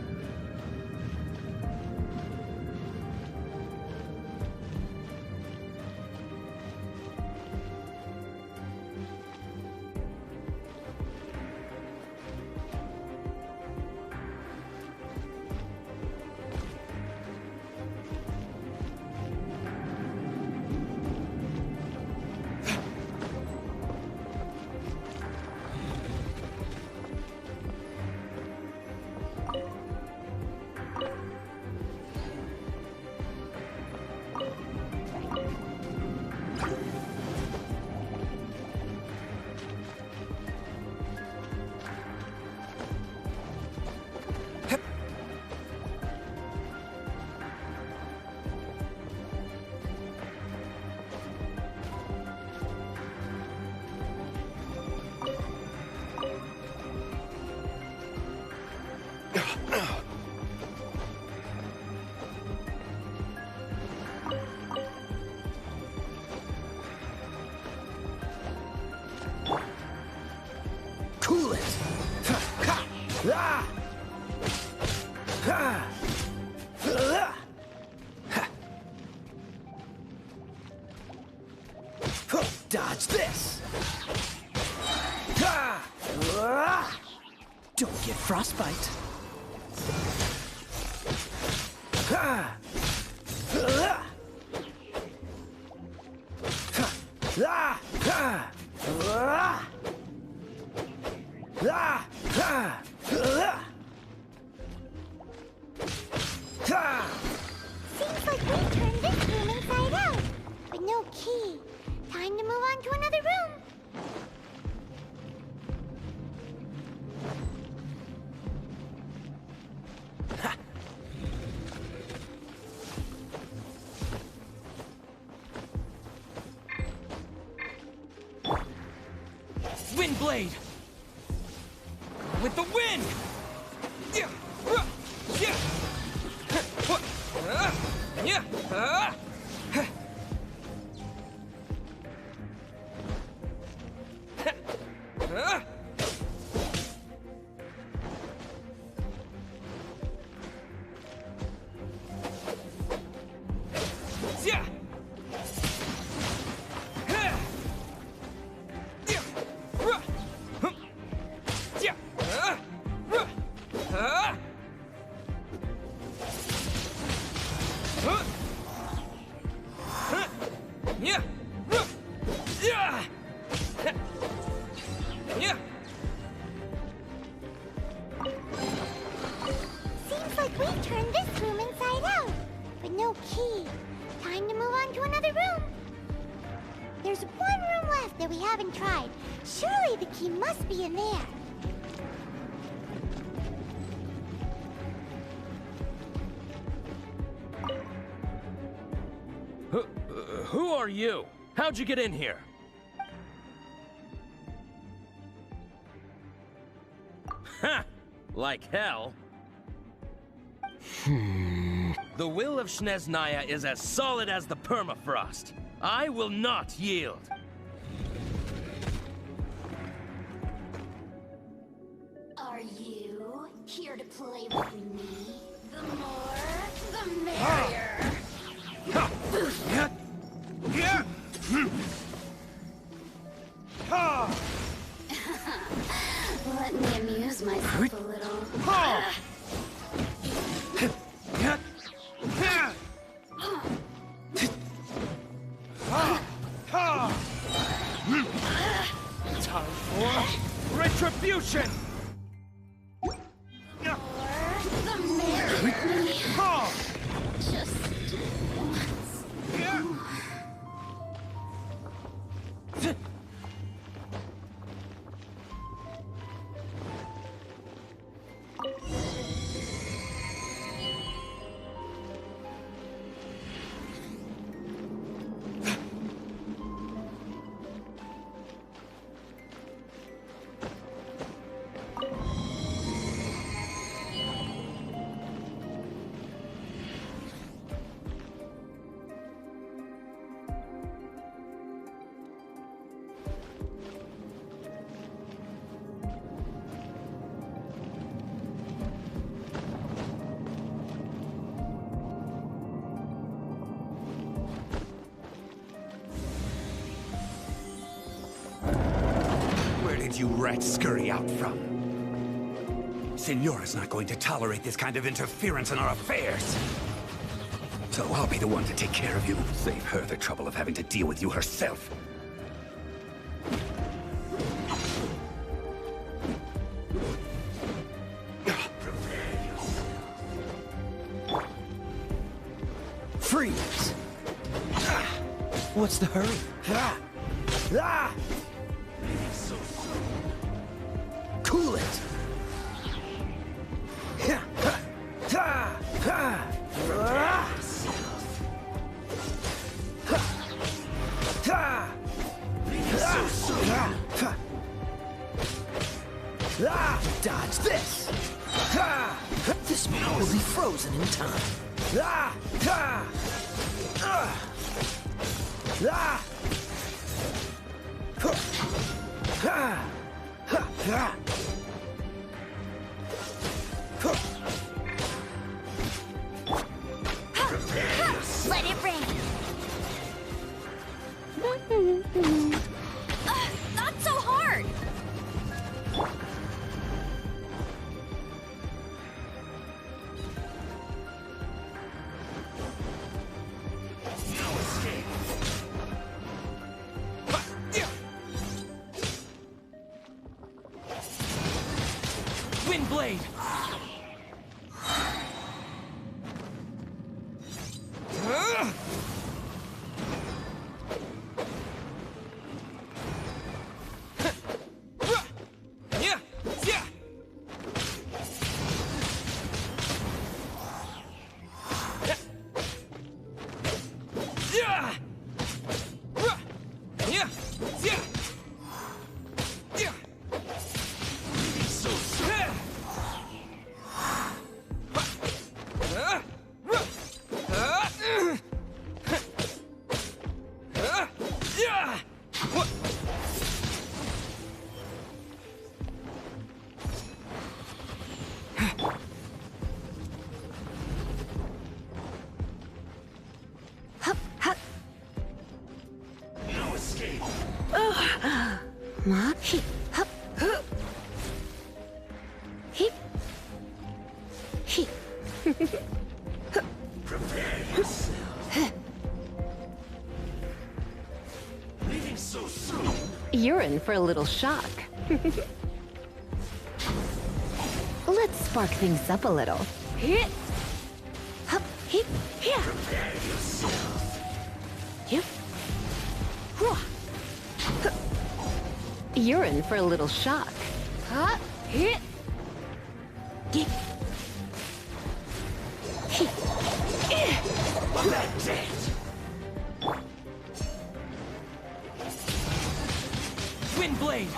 Cool it! Dodge this! Don't get frostbite. Seems blade! With the wind! Yeah! Yeah! Yeah! Seems like we turned this room inside out, but no key. Time to move on to another room. There's one room left that we haven't tried. Surely the key must be in there. Who are you? How'd you get in here? Ha! Like hell. The will of Snezhnaya is as solid as the permafrost. I will not yield. Are you here to play with me? The more, the merrier. Let me amuse myself a little. Time for retribution! The merrier. Just You rats scurry out from? Signora's not going to tolerate this kind of interference in our affairs. So I'll be the one to take care of you. Save her the trouble of having to deal with you herself. Freeze! What's the hurry? Cool it! Dodge this! This man will be frozen in time. Let it rain. Not so hard! Wind blade! Ma, he, hup, huh. He, he. Prepare yourself. Leaving so soon. You're in for a little shock. Let's spark things up a little. Hit. Hup, hit, yeah. Prepare yourself. Yep. You're in for a little shock. Huh? Hit. Get. That's it. Wind blade.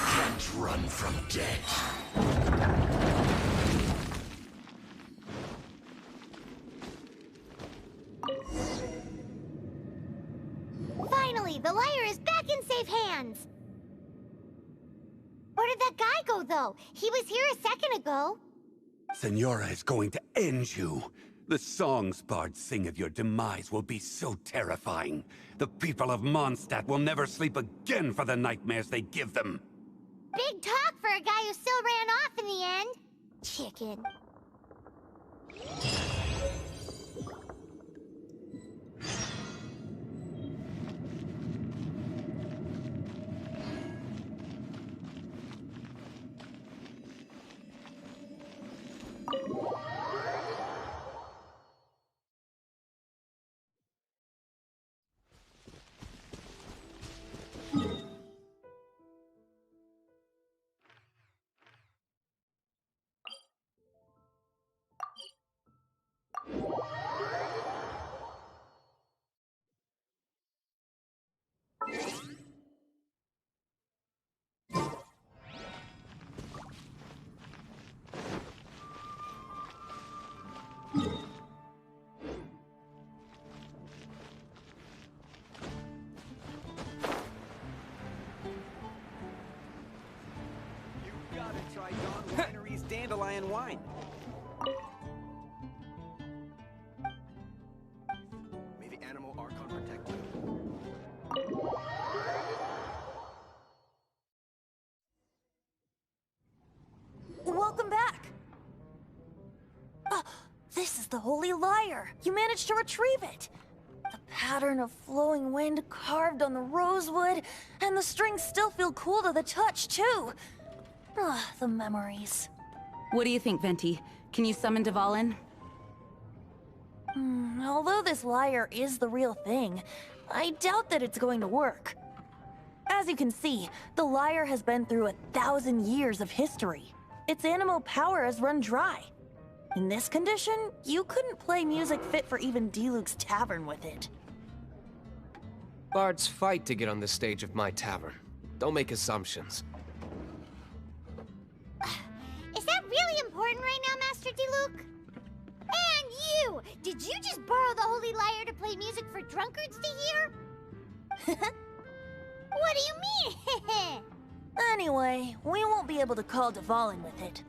Can't run from death. Finally, the lyre is back in safe hands! Where did that guy go, though? He was here a second ago. Senora is going to end you. The songs bards sing of your demise will be so terrifying. The people of Mondstadt will never sleep again for the nightmares they give them. Big talk for a guy who still ran off in the end. Chicken. Dandelion wine. May the animal Archon protect you. Welcome back. This is the Holy Lyre. You managed to retrieve it. The pattern of flowing wind carved on the rosewood, and the strings still feel cool to the touch, too. The memories. What do you think, Venti? Can you summon Dvalin? Although this lyre is the real thing, I doubt that it's going to work. As you can see, the lyre has been through 1,000 years of history. Its animal power has run dry. In this condition, you couldn't play music fit for even Diluc's tavern with it. Bards fight to get on the stage of my tavern. Don't make assumptions. Is that really important right now, Master Diluc? And you! Did you just borrow the Holy Lyre to play music for drunkards to hear? What do you mean? Anyway, we won't be able to call Dvalin with it.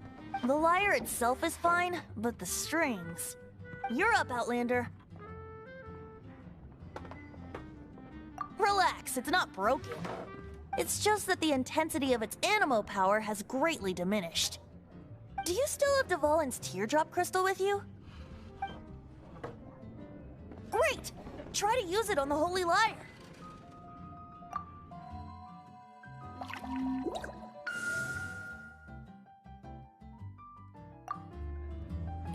The lyre itself is fine, but the strings... You're up, Outlander. Relax, it's not broken. It's just that the intensity of its animo power has greatly diminished. Do you still have Dvalin's teardrop crystal with you? Great! Try to use it on the Holy Lyre.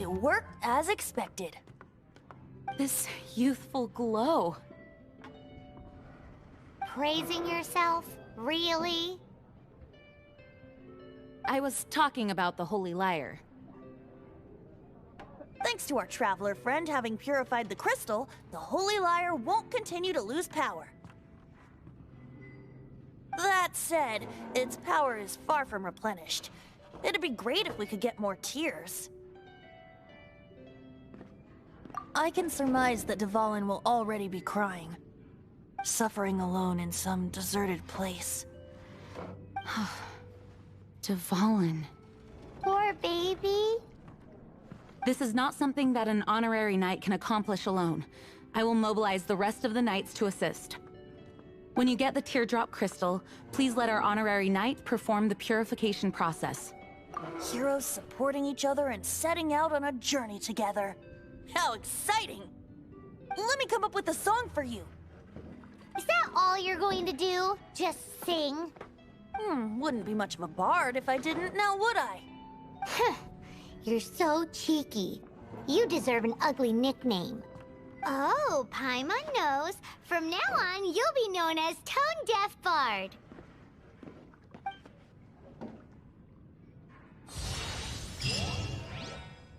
It worked as expected. This youthful glow. Praising yourself? Really? I was talking about the Holy Lyre. Thanks to our traveler friend having purified the crystal, the Holy Lyre won't continue to lose power. That said, its power is far from replenished. It'd be great if we could get more tears. I can surmise that Dvalin will already be crying, suffering alone in some deserted place. Dvalin. Poor baby. This is not something that an honorary knight can accomplish alone. I will mobilize the rest of the knights to assist. When you get the teardrop crystal, please let our honorary knight perform the purification process. Heroes supporting each other and setting out on a journey together. How exciting! Let me come up with a song for you. Is that all you're going to do? Just sing? Wouldn't be much of a bard if I didn't, now would I? You're so cheeky. You deserve an ugly nickname. Oh, Paimon knows. From now on, you'll be known as Tone Deaf Bard.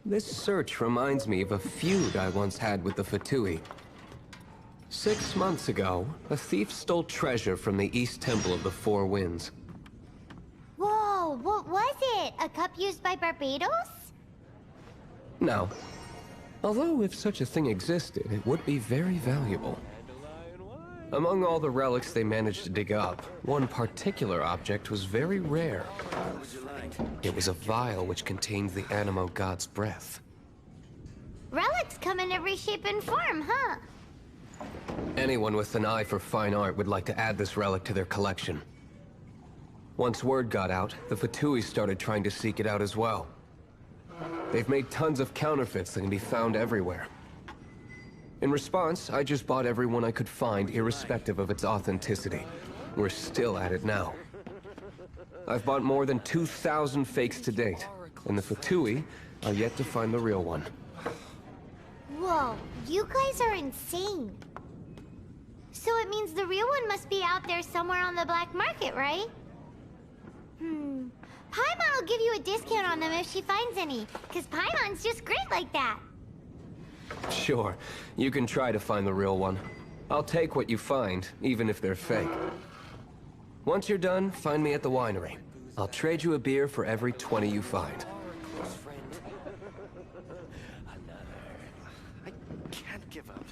This search reminds me of a feud I once had with the Fatui. 6 months ago, a thief stole treasure from the East Temple of the Four Winds. Whoa, what was it? A cup used by Barbados? No. Although if such a thing existed, it would be very valuable. Among all the relics they managed to dig up, one particular object was very rare. It was a vial which contained the Animo god's breath. Relics come in every shape and form, huh? Anyone with an eye for fine art would like to add this relic to their collection. Once word got out, the Fatui started trying to seek it out as well. They've made tons of counterfeits that can be found everywhere. In response, I just bought every one I could find, irrespective of its authenticity. We're still at it now. I've bought more than 2,000 fakes to date, and the Fatui are yet to find the real one. Whoa, you guys are insane. So it means the real one must be out there somewhere on the black market, right? Paimon will give you a discount on them if she finds any, because Paimon's just great like that. Sure, you can try to find the real one. I'll take what you find, even if they're fake. Once you're done, find me at the winery. I'll trade you a beer for every 20 you find. I can't give up.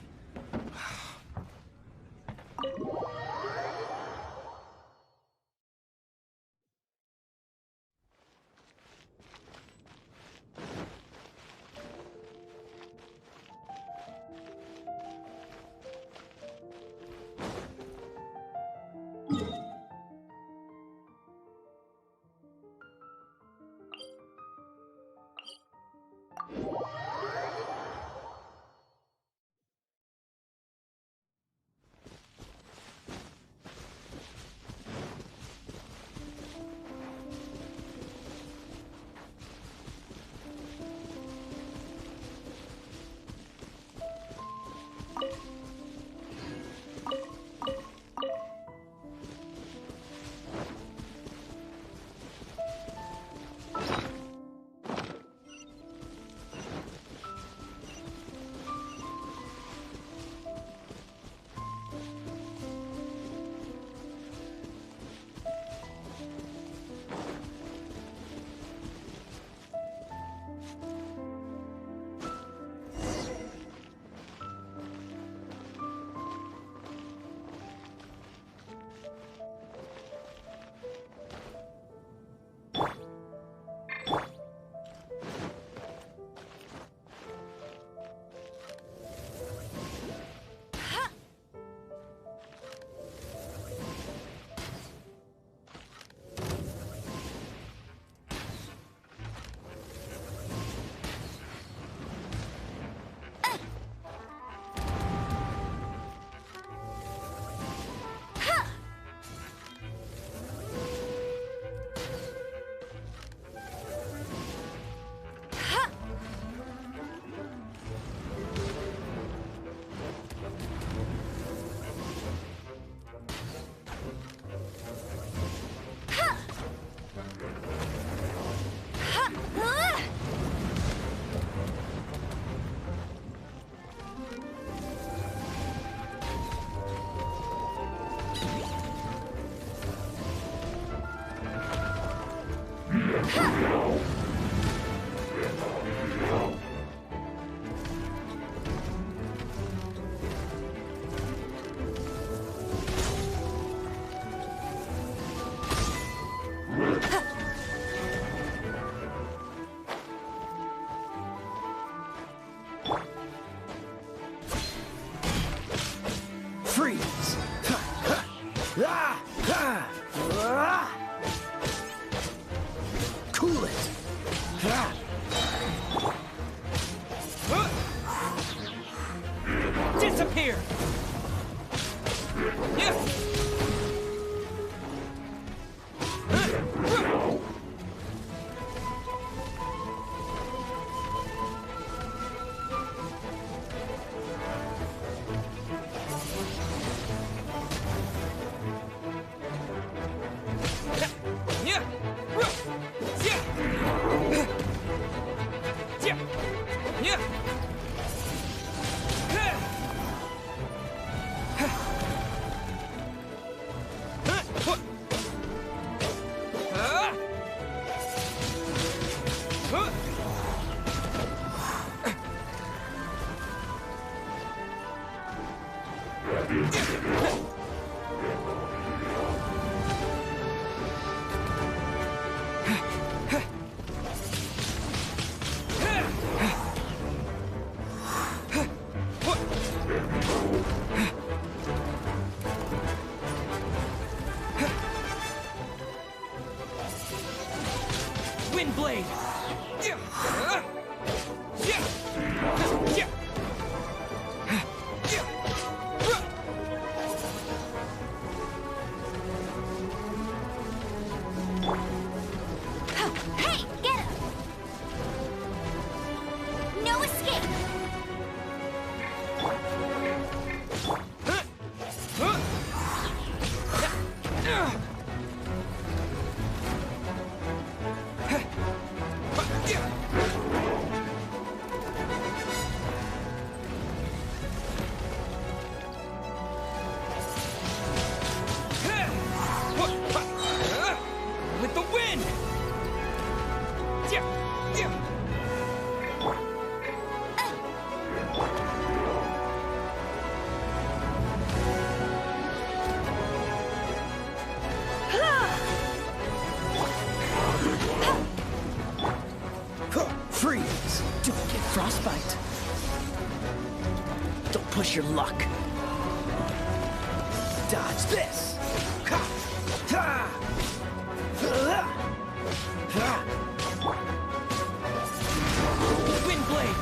Cool it. Disappear! Wind blade! Hey, get him! No escape! With the wind! Freeze! Don't get frostbite. Don't push your luck. Dodge this. Wind blade!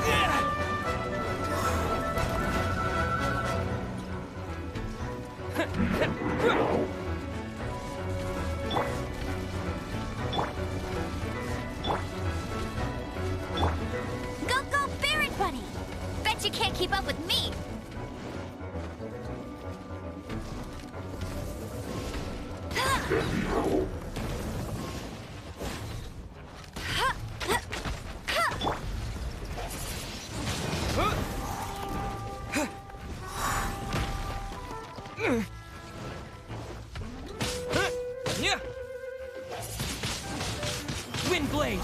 Go, Barret Bunny! Bet you can't keep up with me! Wind blade!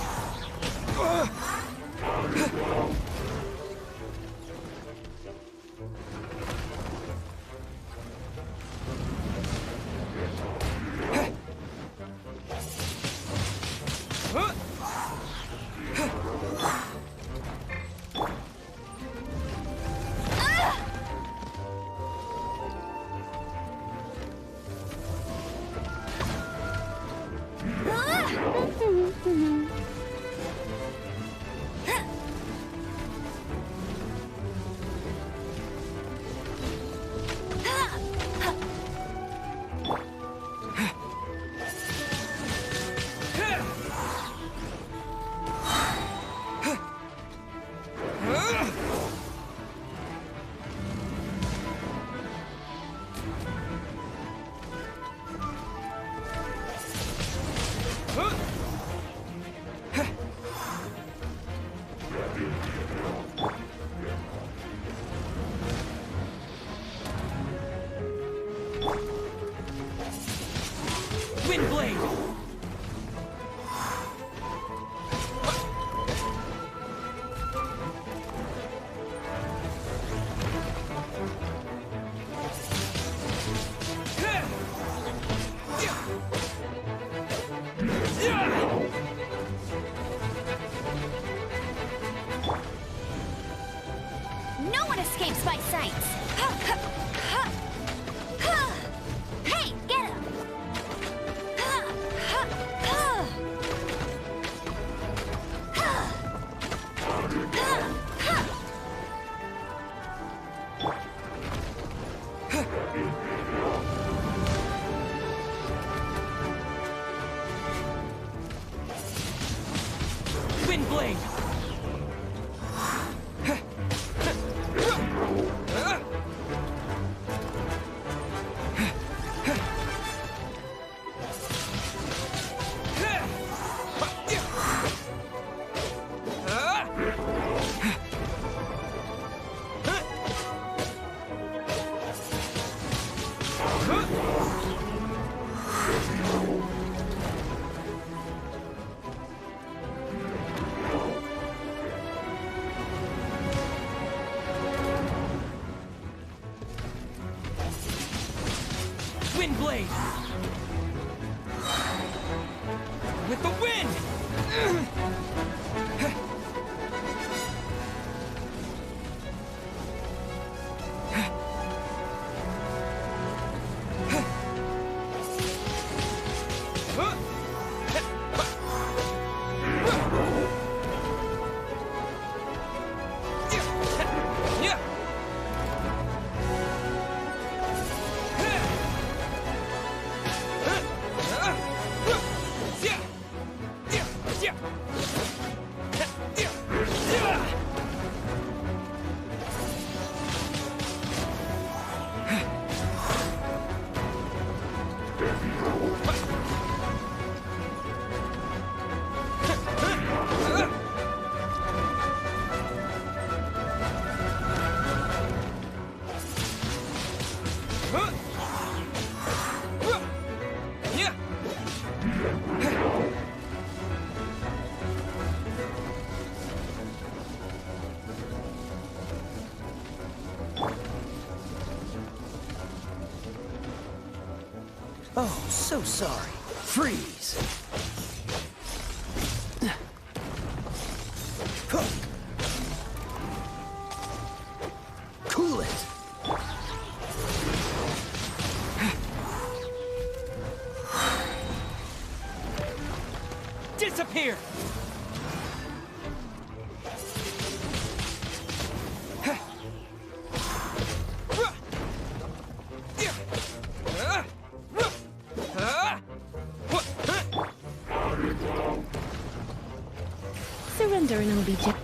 Wind blade! No one escapes my sights! Hey, get Wind blade! With the wind! Oh, so sorry. Freeze! Cool it! Disappear! Surrender and I'll be just...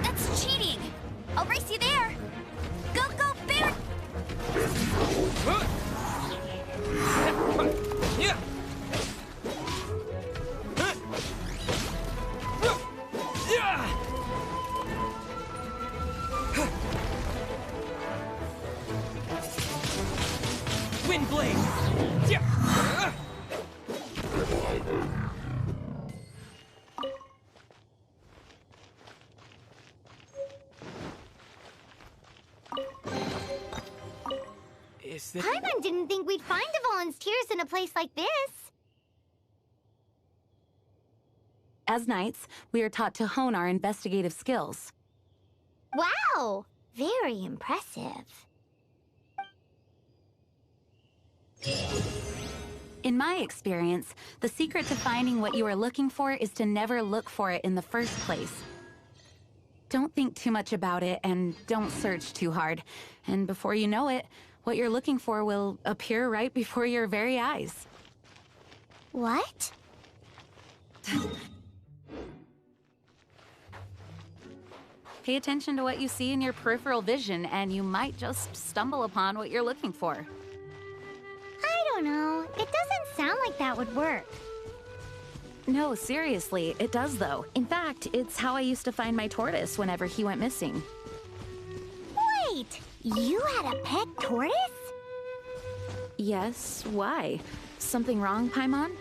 That's cheating! I'll race you there! Go, go, bear! Wind blade! Is this... Paimon didn't think we'd find the volunteers in a place like this. As knights, we are taught to hone our investigative skills. Wow! Very impressive. In my experience, the secret to finding what you are looking for is to never look for it in the first place. Don't think too much about it and don't search too hard. And before you know it, what you're looking for will appear right before your very eyes. What? Pay attention to what you see in your peripheral vision, and you might just stumble upon what you're looking for. I don't know. It doesn't sound like that would work. No, seriously, it does though. In fact, it's how I used to find my tortoise whenever he went missing. Wait! You had a pet tortoise? Yes, why? Something wrong, Paimon?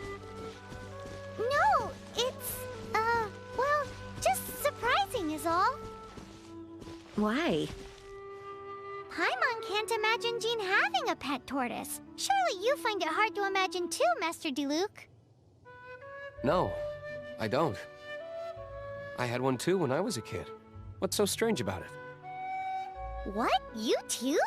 No, it's, well, just surprising is all. Why? Paimon can't imagine Jean having a pet tortoise. Surely you find it hard to imagine too, Master Diluc. No, I don't. I had one too when I was a kid. What's so strange about it? What? You too?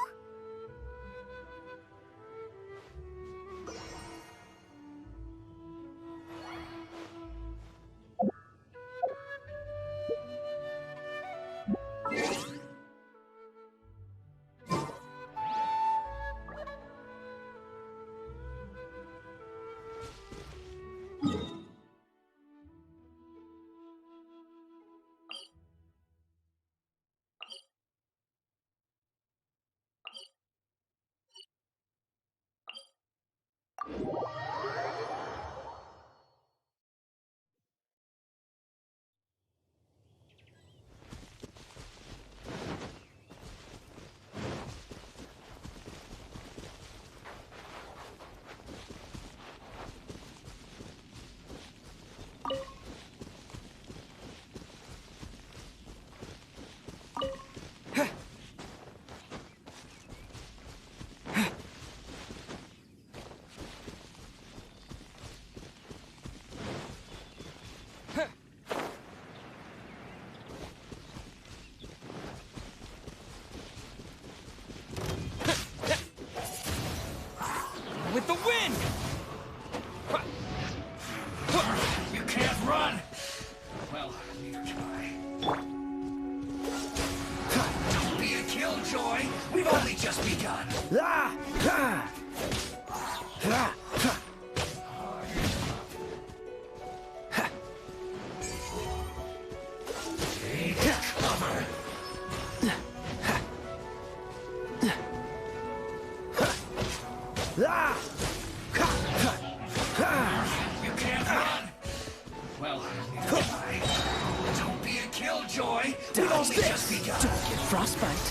How's this? Don't get frostbite.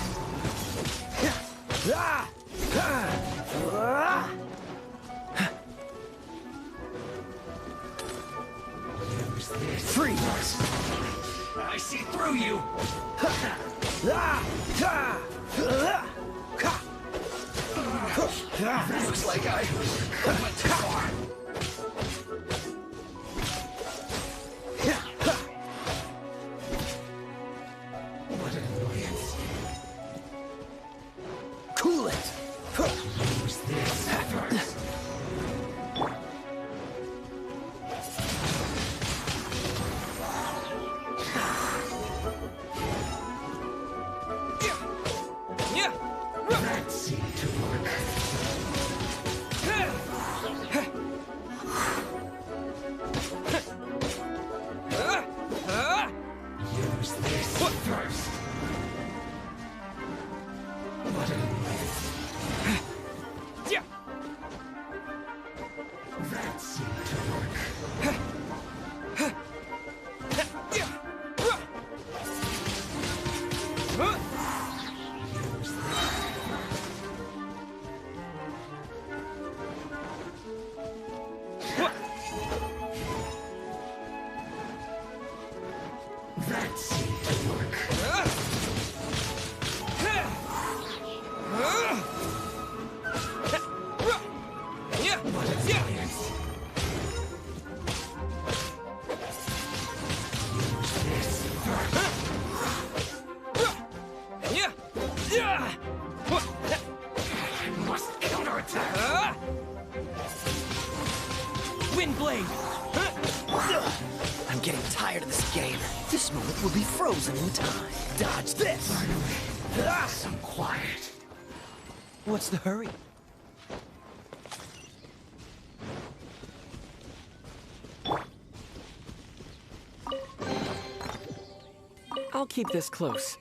Freeze! I see through you! Looks like I went too far. What an annoyance. Cool it! Use this first. That seemed to work. Use this first. What an annoyance. That seemed to work. That seemed to work. What an annoyance. Use this first. I must counterattack. Windblade! I'm getting tired of this game. This moment will be frozen in time. Dodge this! Some quiet. What's the hurry? I'll keep this close.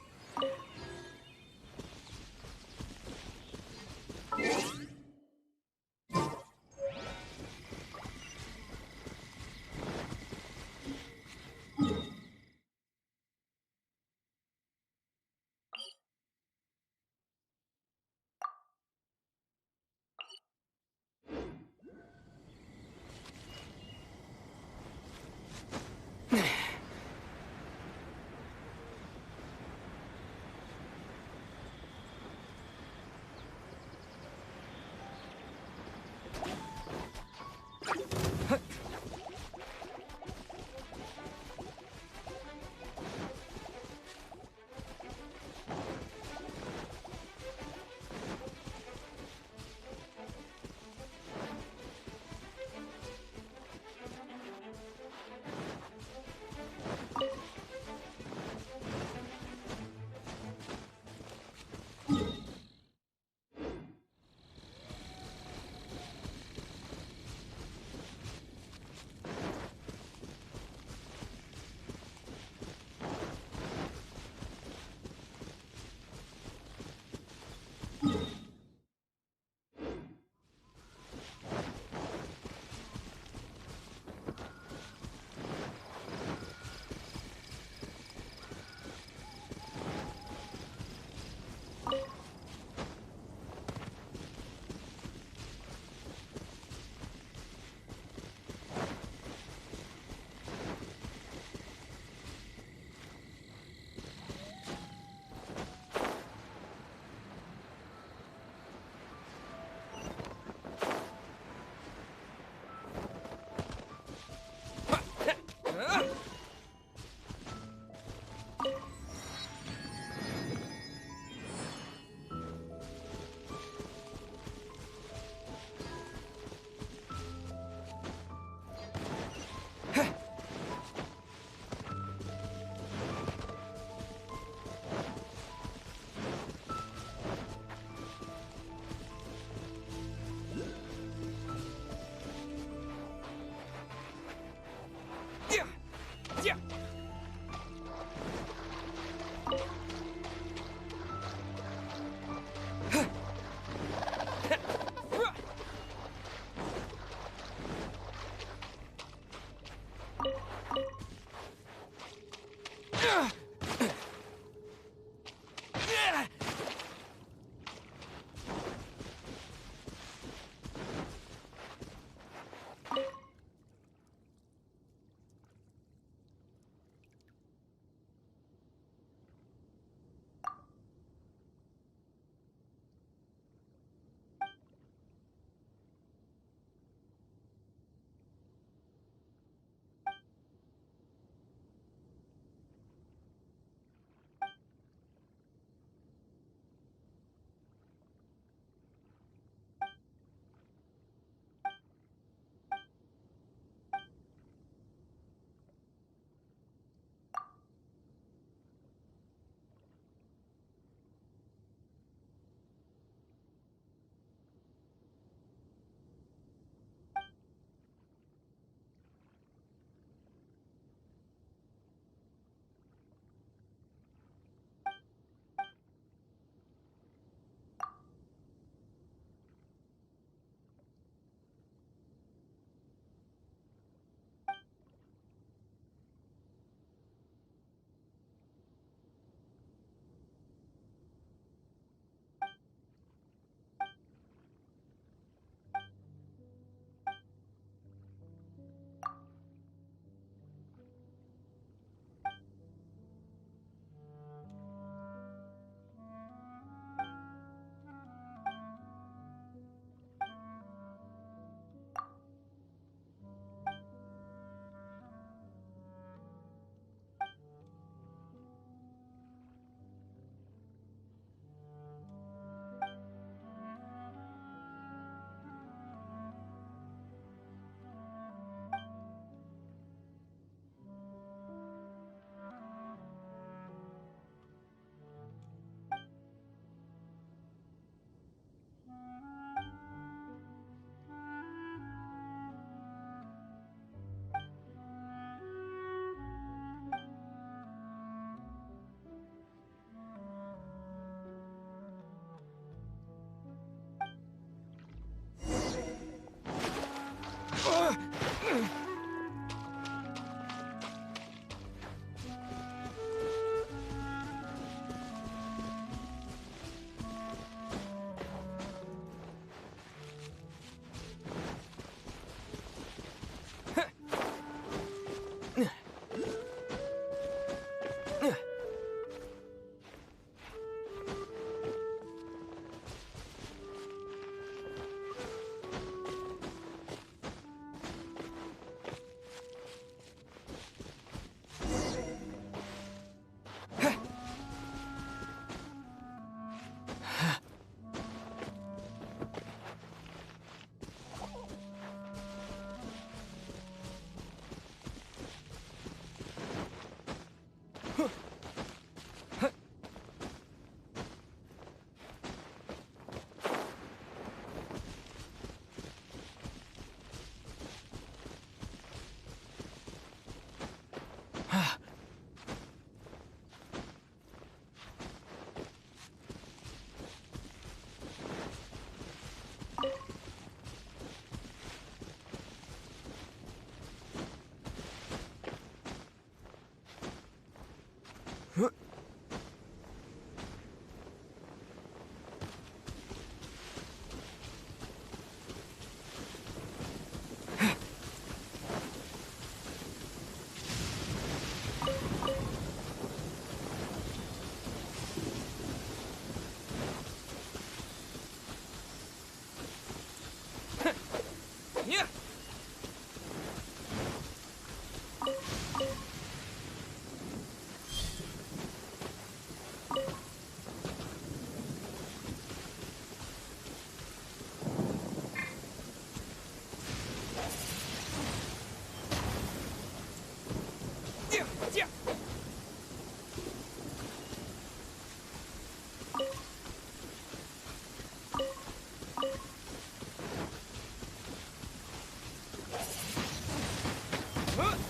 Huh?